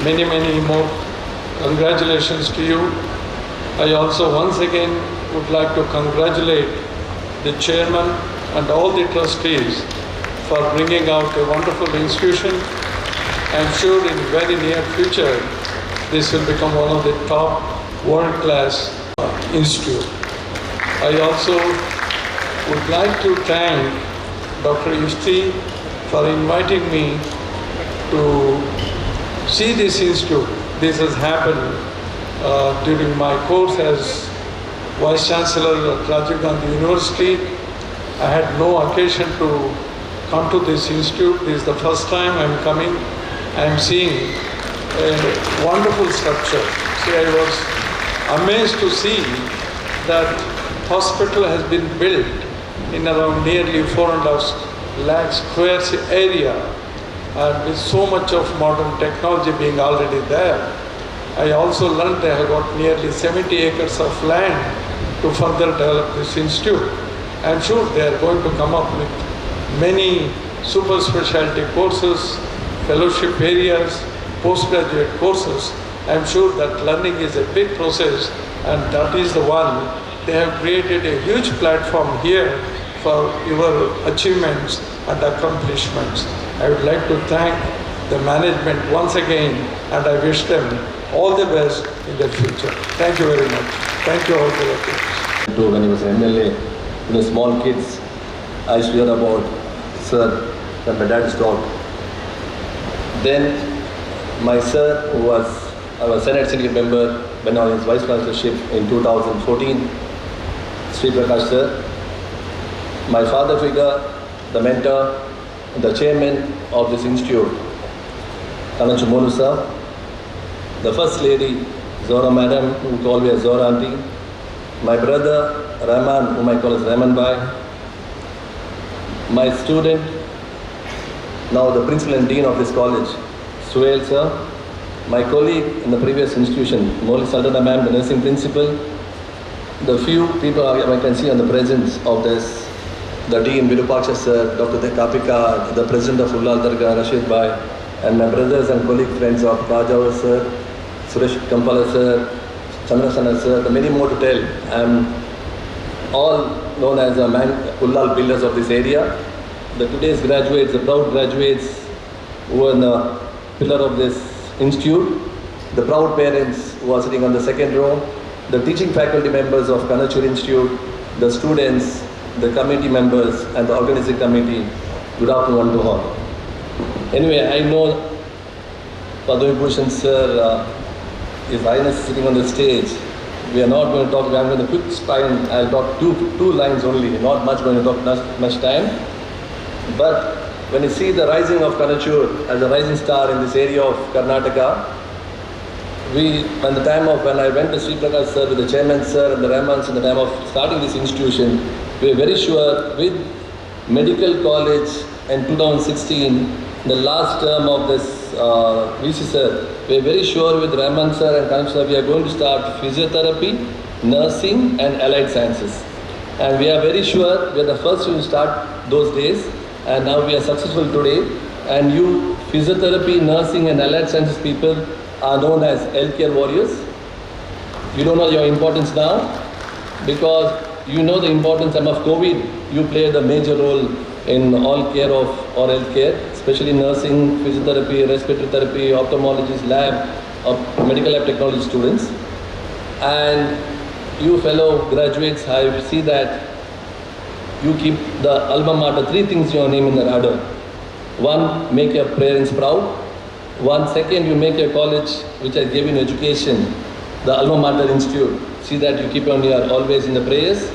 many, many more congratulations to you. I also once again would like to congratulate the chairman and all the trustees for bringing out a wonderful institution. I'm sure in very near future, this will become one of the top world-class institute. I also would like to thank Dr. Yusti for inviting me to see this institute. This has happened during my course as Vice Chancellor at Rajiv Gandhi University. I had no occasion to come to this institute. This is the first time I'm coming. I'm seeing a wonderful structure. See, I was amazed to see that hospital has been built in around nearly 4.5 lakh square area, and with so much of modern technology being already there. I also learned they have got nearly 70 acres of land to further develop this institute. I'm sure they are going to come up with many super specialty courses, fellowship areas, postgraduate courses. I'm sure that learning is a big process, and that is the one they have created a huge platform here for your achievements and accomplishments. I would like to thank the management once again, and I wish them all the best in their future. Thank you very much. Thank you all for your attention. When he was an MLA, small kids, I used to hear about sir when my dad taught. Then my sir, I was Senate Syndicaate member when I was Vice Chancellorship in 2014, Sri Prakash sir. My father figure, the mentor, the chairman of this institute, KANACHU sir. The first lady, Zora madam, who call me as Zora auntie. My brother, Rahman, whom I call as Rahman Bhai. My student, now the principal and dean of this college, Suhail sir. My colleague in the previous institution, Moli Saldana ma'am, the nursing principal. The few people I can see on the presence of this, the dean, Virupaksha sir, Dr. Kapika, the president of Ullal Dargah, Rashid Bhai, and my brothers and colleague friends of Rajavar sir, Suresh Kampala sir, Chandrasana sir, the many more to tell. I am all known as the Ullal builders of this area. The today's graduates, the proud graduates who are the pillar of this institute, the proud parents who are sitting on the second row, the teaching faculty members of KANACHUR Institute, the students, the committee members and the organizing committee. Good afternoon to all. Anyway, I know Padma Bhushan sir, His Highness sitting on the stage. We are not going to talk, I'm going to quick spine, I'll talk two lines only, not much going to talk much time. But when you see the rising of KANACHUR as a rising star in this area of Karnataka, when I went to Sri Prakash sir with the chairman sir and the Rahmans in the time of starting this institution, we were very sure with medical college in 2016, the last term of this VC sir, we are very sure with Rahman sir and Kanach sir, we are going to start physiotherapy, nursing and allied sciences. And we are very sure we are the first to start those days, and now we are successful today. And you physiotherapy, nursing and allied sciences people are known as healthcare warriors. You don't know your importance now because you know the importance of COVID. You played a major role in all care of or healthcare, especially nursing, physiotherapy, respiratory therapy, ophthalmologist, lab, medical lab technology students. And you fellow graduates, I see that you keep the alma mater, three things your name in the radar. One, make your parents proud. One, second, you make your college, which has given you education, the alma mater institute. See that you keep on your always in the prayers.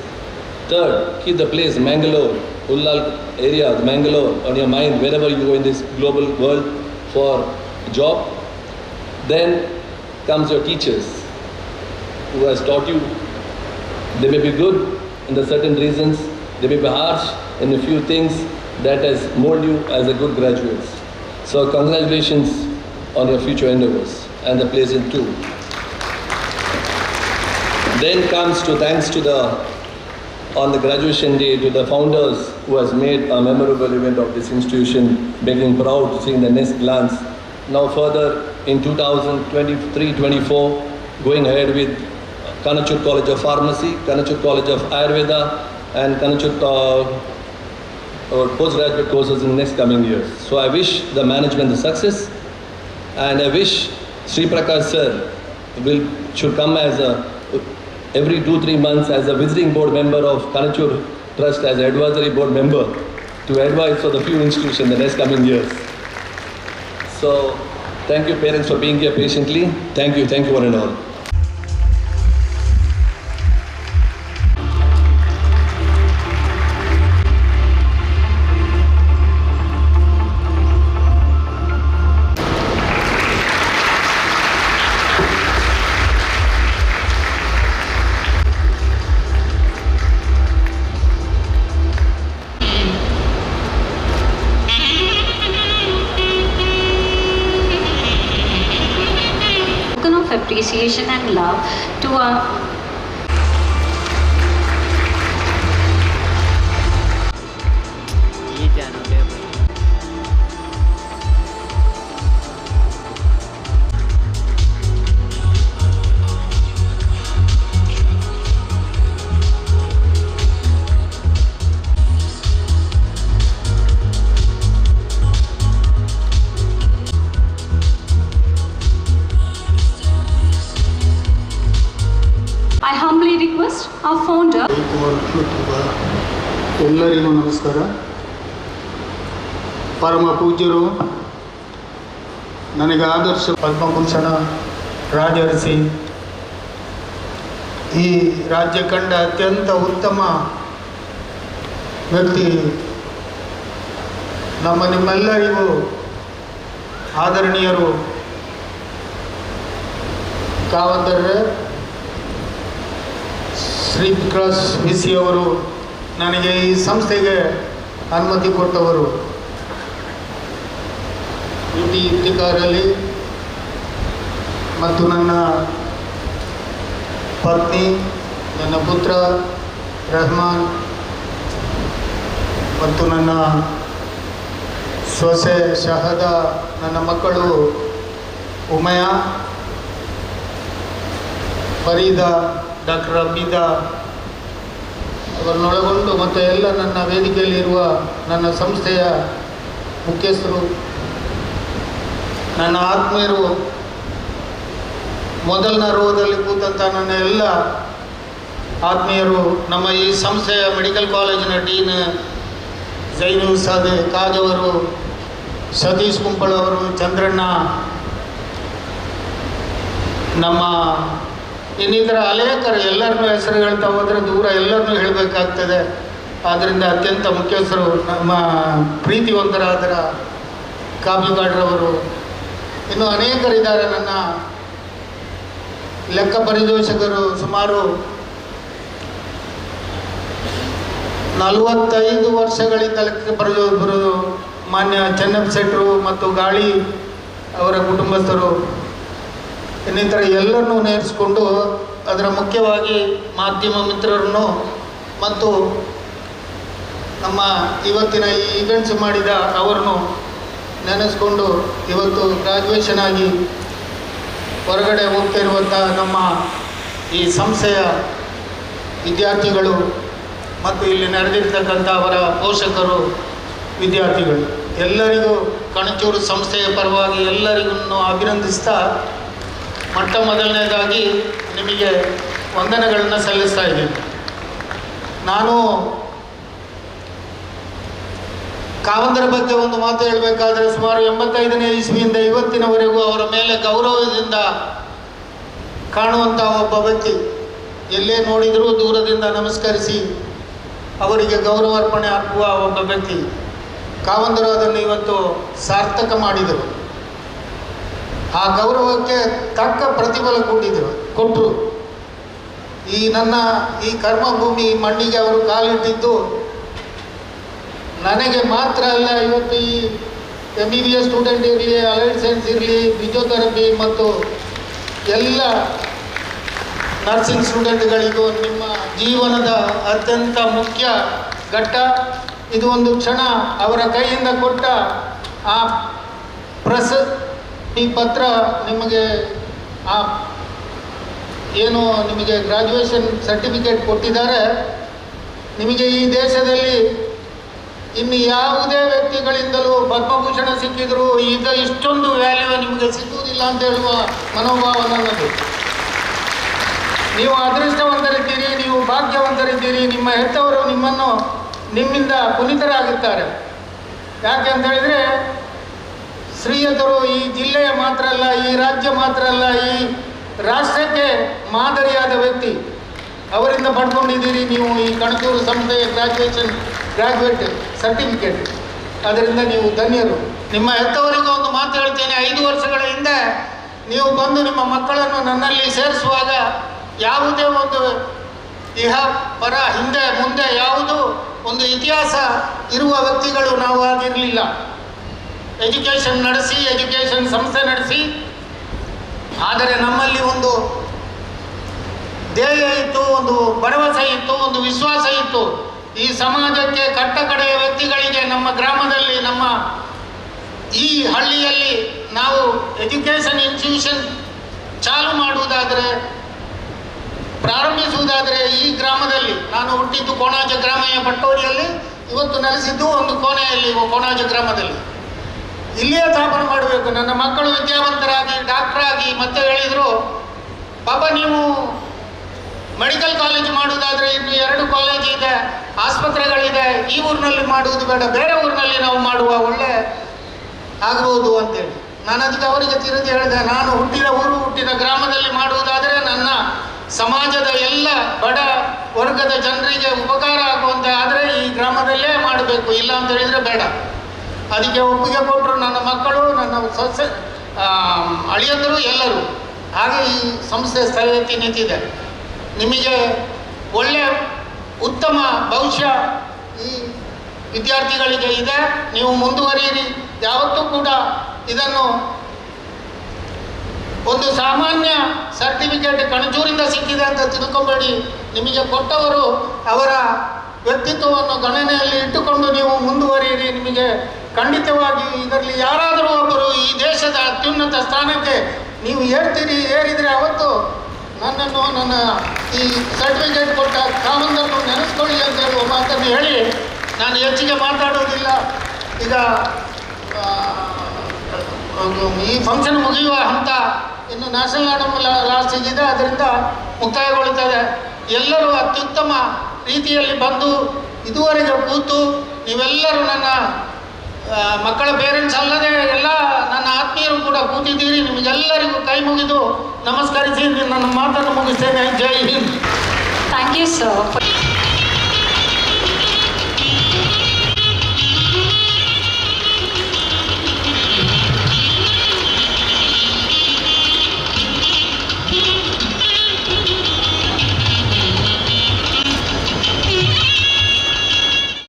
Third, keep the place, Mangalore, Ullal area, Mangalore, on your mind wherever you go in this global world for job. Then comes your teachers who has taught you. They may be good in the certain reasons, they may be harsh in a few things that has molded you as a good graduates. So congratulations on your future endeavors and the pleasant too. Then comes to thanks to on the graduation day to the founders who has made a memorable event of this institution, making proud to see in the next glance. Now further in 2023-24, going ahead with KANACHUR College of Pharmacy, KANACHUR College of Ayurveda and KANACHUR postgraduate courses in the next coming years. So I wish the management the success, and I wish Sri Prakash sir should come as every 2-3 months as a visiting board member of KANACHUR Trust as an advisory board member to advise for the few institutions in the next coming years. So thank you parents for being here patiently. Thank you one and all. Appreciation and love to our our founder. ಎಲ್ಲರಿಗೂ ನಮಸ್ಕಾರ. ಪರಮ ಪೂಜ್ಯರು ನನಗೆ ಆದರ್ಶ ಪದ್ಮಭೂಷಣ ರಾಜರ್ಷಿ, ಈ ರಾಜ್ಯ ಕಂಡ ಅತ್ಯಂತ ಉತ್ತಮ ವ್ಯಕ್ತಿ, ನಿಮ್ಮೆಲ್ಲರಿಗೂ ಆದರಣೀಯರು ಕಾವಂದರ್ರೆ ಶ್ರೀ ವಿಕಾಸ್ ವಿಸಿ ಅವರು ನನಗೆ ಈ ಸಂಸ್ಥೆಗೆ ಅನುಮತಿ ಕೊಟ್ಟವರು. ಡ್ಯೂಟಿ ಇಫ್ತಿಕಾರಲ್ಲಿ ಮತ್ತು ನನ್ನ ಪತ್ನಿ, ನನ್ನ ಪುತ್ರ ರೆಹಮಾನ್ ಮತ್ತು ನನ್ನ ಸೊಸೆ ಶಹದ, ನನ್ನ ಮಕ್ಕಳು ಉಮಯ, ಫರೀದಾ, ಡಾಕ್ಟರ್ ಅಬೀದಾ ಅವರನ್ನೊಳಗೊಂಡು ಮತ್ತು ಎಲ್ಲ ನನ್ನ ವೇದಿಕೆಯಲ್ಲಿರುವ ನನ್ನ ಸಂಸ್ಥೆಯ ಮುಖ್ಯಸ್ಥರು, ನನ್ನ ಆತ್ಮೀಯರು, ಮೊದಲನ ರೋದಲ್ಲಿ ಕೂತಂಥ ನನ್ನ ಎಲ್ಲ ಆತ್ಮೀಯರು, ನಮ್ಮ ಈ ಸಂಸ್ಥೆಯ ಮೆಡಿಕಲ್ ಕಾಲೇಜಿನ ಡೀನ್ ಜೈನುಲ್ ಸಾದೆ ಕಾಜ್ ಅವರು, ಸತೀಶ್ ಕುಂಪಳ್ ಅವರು, ಚಂದ್ರಣ್ಣ, ನಮ್ಮ ಇನ್ನಿತರ ಅನೇಕರು, ಎಲ್ಲರನ್ನೂ ಹೆಸರು ಹೇಳ್ತಾ ಹೋದರೆ ದೂರ ಎಲ್ಲರನ್ನೂ ಹೇಳಬೇಕಾಗ್ತದೆ. ಆದ್ದರಿಂದ ಅತ್ಯಂತ ಮುಖ್ಯಸ್ಥರು ನಮ್ಮ ಪ್ರೀತಿವಂತರಾದರ ಕಾಪಿಕಾಡ್ರವರು, ಇನ್ನು ಅನೇಕರಿದ್ದಾರೆ. ನನ್ನ ಲೆಕ್ಕ ಪರಿಶೋಧಕರು ಸುಮಾರು 45 ವರ್ಷಗಳಿಂದ ಲೆಕ್ಕ ಪರಿಶೋಧಕರು, ಮಾನ್ಯ ಚೆನ್ನಪ್ಪ ಶೆಟ್ಟರು ಮತ್ತು ಗಾಳಿ ಅವರ ಕುಟುಂಬಸ್ಥರು, ಇನ್ನಿತರ ಎಲ್ಲರನ್ನೂ ನೇರಿಸಿಕೊಂಡು, ಅದರ ಮುಖ್ಯವಾಗಿ ಮಾಧ್ಯಮ ಮಿತ್ರರನ್ನು ಮತ್ತು ನಮ್ಮ ಇವತ್ತಿನ ಈ ಈವೆಂಟ್ಸ್ ಮಾಡಿದ ಅವರನ್ನು ನೆನೆಸ್ಕೊಂಡು, ಇವತ್ತು ಗ್ರಾಜ್ಯುಯೇಷನ್ ಆಗಿ ಹೊರಗಡೆ ಹೋಗ್ತಿರುವಂಥ ನಮ್ಮ ಈ ಸಂಸ್ಥೆಯ ವಿದ್ಯಾರ್ಥಿಗಳು ಮತ್ತು ಇಲ್ಲಿ ನಡೆದಿರ್ತಕ್ಕಂಥ ಅವರ ಪೋಷಕರು, ವಿದ್ಯಾರ್ಥಿಗಳು ಎಲ್ಲರಿಗೂ ಕಣಚೂರು ಸಂಸ್ಥೆಯ ಪರವಾಗಿ ಎಲ್ಲರಿಗೂ ಅಭಿನಂದಿಸ್ತಾ, ಮೊಟ್ಟ ಮೊದಲನೇದಾಗಿ ನಿಮಗೆ ವಂದನೆಗಳನ್ನು ಸಲ್ಲಿಸ್ತಾ ಇದ್ದೀನಿ. ನಾನು ಕಾವಂದರ ಬಗ್ಗೆ ಒಂದು ಮಾತು ಹೇಳಬೇಕಾದ್ರೆ, ಸುಮಾರು 85ನೇ ಇಸ್ವಿಯಿಂದ ಇವತ್ತಿನವರೆಗೂ ಅವರ ಮೇಲೆ ಗೌರವದಿಂದ ಕಾಣುವಂಥ ಒಬ್ಬ ವ್ಯಕ್ತಿ. ಎಲ್ಲೇ ನೋಡಿದರೂ ದೂರದಿಂದ ನಮಸ್ಕರಿಸಿ ಅವರಿಗೆ ಗೌರವಾರ್ಪಣೆ ಹಾಕುವ ಒಬ್ಬ ವ್ಯಕ್ತಿ. ಕಾವಂದರು ಅದನ್ನು ಇವತ್ತು ಸಾರ್ಥಕ ಮಾಡಿದರು. ಆ ಗೌರವಕ್ಕೆ ತಕ್ಕ ಪ್ರತಿಫಲ ಕೊಟ್ಟರು. ಈ ನನ್ನ ಈ ಕರ್ಮಭೂಮಿ ಮಣ್ಣಿಗೆ ಅವರು ಕಾಲಿಟ್ಟಿದ್ದು ನನಗೆ ಮಾತ್ರ ಅಲ್ಲ, ಇವತ್ತು ಈ MBBS ಸ್ಟೂಡೆಂಟ್ ಇರಲಿ, ಅಲೈಡ್ ಸೈನ್ಸ್ ಇರಲಿ, ಫಿಸಿಯೋಥೆರಪಿ ಮತ್ತು ಎಲ್ಲ ನರ್ಸಿಂಗ್ ಸ್ಟೂಡೆಂಟ್ಗಳಿಗೂ ನಿಮ್ಮ ಜೀವನದ ಅತ್ಯಂತ ಮುಖ್ಯ ಘಟ್ಟ ಇದು. ಒಂದು ಕ್ಷಣ ಅವರ ಕೈಯಿಂದ ಕೊಟ್ಟ ಆ ಈ ಪತ್ರ, ನಿಮಗೆ ಆ ಏನು ನಿಮಗೆ ಗ್ರಾಜ್ಯುಯೇಷನ್ ಸರ್ಟಿಫಿಕೇಟ್ ಕೊಟ್ಟಿದ್ದಾರೆ, ನಿಮಗೆ ಈ ದೇಶದಲ್ಲಿ ಇನ್ನು ಯಾವುದೇ ವ್ಯಕ್ತಿಗಳಿಂದಲೂ ಪದ್ಮಭೂಷಣ ಸಿಕ್ಕಿದ್ರು ಇಷ್ಟೊಂದು ವ್ಯಾಲ್ಯೂ ನಿಮಗೆ ಸಿಕ್ಕುವುದಿಲ್ಲ ಅಂತ ಹೇಳುವ ಮನೋಭಾವ ನನ್ನದು. ನೀವು ಅದೃಷ್ಟವಂತರಿದ್ದೀರಿ, ನೀವು ಭಾಗ್ಯವಂತರಿದ್ದೀರಿ. ನಿಮ್ಮ ಹೆತ್ತವರು ನಿಮ್ಮಿಂದ ಪುನೀತರಾಗುತ್ತಾರೆ. ಯಾಕೆ ಅಂತ ಹೇಳಿದರೆ, ಶ್ರೀಯತರು ಈ ಜಿಲ್ಲೆಯ ಮಾತ್ರ ಅಲ್ಲ, ಈ ರಾಜ್ಯ ಮಾತ್ರ ಅಲ್ಲ, ಈ ರಾಷ್ಟ್ರಕ್ಕೆ ಮಾದರಿಯಾದ ವ್ಯಕ್ತಿ. ಅವರಿಂದ ಪಡ್ಕೊಂಡಿದ್ದೀರಿ ನೀವು ಈ ಕಣಚೂರು ಸಂಸ್ಥೆಯ ಗ್ರಾಜ್ಯುಯೇಟ್ ಸರ್ಟಿಫಿಕೇಟ್. ಅದರಿಂದ ನೀವು ಧನ್ಯರು. ನಿಮ್ಮ ಹೆತ್ತವರಿಗೂ ಒಂದು ಮಾತು ಹೇಳ್ತೇನೆ, 5 ವರ್ಷಗಳ ಹಿಂದೆ ನೀವು ಬಂದು ನಿಮ್ಮ ಮಕ್ಕಳನ್ನು ನನ್ನಲ್ಲಿ ಸೇರಿಸುವಾಗ ಯಾವುದೇ ಒಂದು ಇಹ ಪರ ಹಿಂದೆ ಮುಂದೆ ಯಾವುದೂ ಒಂದು ಇತಿಹಾಸ ಇರುವ ವ್ಯಕ್ತಿಗಳು ನಾವು ಆಗಿರಲಿಲ್ಲ. ಎಜುಕೇಷನ್ ನಡೆಸಿ, ಎಜುಕೇಷನ್ ಸಂಸ್ಥೆ ನಡೆಸಿ, ಆದರೆ ನಮ್ಮಲ್ಲಿ ಒಂದು ಧ್ಯೇಯ ಇತ್ತು, ಒಂದು ಭರವಸೆ ಇತ್ತು, ಒಂದು ವಿಶ್ವಾಸ ಇತ್ತು. ಈ ಸಮಾಜಕ್ಕೆ ಕಟ್ಟ ಕಡೆಯ ವ್ಯಕ್ತಿಗಳಿಗೆ ನಮ್ಮ ಗ್ರಾಮದಲ್ಲಿ, ನಮ್ಮ ಈ ಹಳ್ಳಿಯಲ್ಲಿ ನಾವು ಎಜುಕೇಷನ್ ಇನ್ಸ್ಟಿಟ್ಯೂಷನ್ ಚಾಲು ಮಾಡುವುದಾದರೆ, ಪ್ರಾರಂಭಿಸುವುದಾದರೆ, ಈ ಗ್ರಾಮದಲ್ಲಿ ನಾನು ಹುಟ್ಟಿದ್ದು ಕೋಣಾಜ ಗ್ರಾಮೆಯ ಪಟ್ಟೋರಿಯಲ್ಲಿ, ಇವತ್ತು ನೆಲೆಸಿದ್ದು ಒಂದು ಕೋಣೆಯಲ್ಲಿ, ಕೋಣಾಜ ಗ್ರಾಮದಲ್ಲಿ. ಇಲ್ಲಿಯೇ ಸ್ಥಾಪನೆ ಮಾಡಬೇಕು. ನನ್ನ ಮಕ್ಕಳು ವಿದ್ಯಾವಂತರಾಗಿ ಡಾಕ್ಟರ್ ಆಗಿ ಮತ್ತೆ ಹೇಳಿದರು, ಪಾಪ ನೀವು ಮೆಡಿಕಲ್ ಕಾಲೇಜ್ ಮಾಡುವುದಾದರೆ ಇನ್ನು 2 ಕಾಲೇಜ್ ಇದೆ, ಆಸ್ಪತ್ರೆಗಳಿದೆ. ಈ ಊರಿನಲ್ಲಿ ಮಾಡುವುದು ಬೇಡ, ಬೇರೆ ಊರಿನಲ್ಲಿ ನಾವು ಮಾಡುವ ಒಳ್ಳೆ ಆಗ್ಬೋದು ಅಂತೇಳಿ ನಾನು ಅದಕ್ಕೆ ಅವರಿಗೆ ತಿರುಗಿ ಹೇಳಿದೆ, ನಾನು ಹುಟ್ಟಿದ ಊರು ಹುಟ್ಟಿದ ಗ್ರಾಮದಲ್ಲಿ ಮಾಡುವುದಾದರೆ ನನ್ನ ಸಮಾಜದ ಎಲ್ಲ ಬಡ ವರ್ಗದ ಜನರಿಗೆ ಉಪಕಾರ ಆಗುವಂತೆ ಆದರೆ ಈ ಗ್ರಾಮದಲ್ಲೇ ಮಾಡಬೇಕು, ಇಲ್ಲ ಅಂತ ಹೇಳಿದರೆ ಬೇಡ. ಅದಕ್ಕೆ ಒಪ್ಪಿಗೆ ಕೊಟ್ಟರು ನನ್ನ ಮಕ್ಕಳು, ನನ್ನ ಸೊಸೆ, ಅಳಿಯಂದರು ಎಲ್ಲರೂ. ಹಾಗೆ ಈ ಸಂಸ್ಥೆ ಸ್ಥಳಕ್ಕೆ ನಿಂತಿದೆ. ನಿಮಗೆ ಒಳ್ಳೆಯ ಉತ್ತಮ ಭವಿಷ್ಯ ಈ ವಿದ್ಯಾರ್ಥಿಗಳಿಗೆ ಇದೆ. ನೀವು ಮುಂದುವರಿಯಿರಿ. ಯಾವತ್ತೂ ಕೂಡ ಇದನ್ನು ಒಂದು ಸಾಮಾನ್ಯ ಸರ್ಟಿಫಿಕೇಟ್ ಕಣಜೂರಿಂದ ಸಿಕ್ಕಿದೆ ಅಂತ ತಿಳ್ಕೊಬೇಡಿ. ನಿಮಗೆ ಕೊಟ್ಟವರು ಅವರ ವ್ಯಕ್ತಿತ್ವವನ್ನು ಗಣನೆಯಲ್ಲಿ ಇಟ್ಟುಕೊಂಡು ನೀವು ಮುಂದುವರಿಯಿರಿ. ನಿಮಗೆ ಖಂಡಿತವಾಗಿ ಇದರಲ್ಲಿ ಯಾರಾದರೂ ಒಬ್ಬರು ಈ ದೇಶದ ಅತ್ಯುನ್ನತ ಸ್ಥಾನಕ್ಕೆ ನೀವು ಏರಿದರೆ ಅವತ್ತು ನನ್ನನ್ನು ನನ್ನ ಈ ಸರ್ಟಿಫಿಕೇಟ್ ಕೊಟ್ಟ ಕಾಮಂದನ್ನು ನೆನೆಸ್ಕೊಳ್ಳಿ ಅಂತ ಹೇಳುವ ಮಾತನ್ನು ಹೇಳಿ ನಾನು ಹೆಚ್ಚಿಗೆ ಮಾತಾಡೋದಿಲ್ಲ. ಈಗ ಈ ಫಂಕ್ಷನ್ ಮುಗಿಯುವ ಹಂತ ಇನ್ನು ನ್ಯಾಷನಲ್ ಆ್ಯಂಥಮ್ ಲಾಸ್ಟಿಗಿದೆ, ಅದರಿಂದ ಮುಕ್ತಾಯಗೊಳ್ಳುತ್ತದೆ. ಎಲ್ಲರೂ ಅತ್ಯುತ್ತಮ ರೀತಿಯಲ್ಲಿ ಬಂದು ಇದುವರೆಗೆ ಕೂತು ನೀವೆಲ್ಲರೂ ನನ್ನ ಮಕ್ಕಳ ಪೇರೆಂಟ್ಸ್ ಅಲ್ಲದೆ ಎಲ್ಲ ನನ್ನ ಆತ್ಮೀಯರು ಕೂಡ ಕೂತಿದ್ದೀರಿ. ನಿಮಗೆಲ್ಲರಿಗೂ ಕೈ ಮುಗಿದು ನಮಸ್ಕರಿಸಿ ನನ್ನ ಮಾತನ್ನು ಮುಗಿಸ್ತೇನೆ. ಜೈ ಹಿಂದ್. Thank you, sir.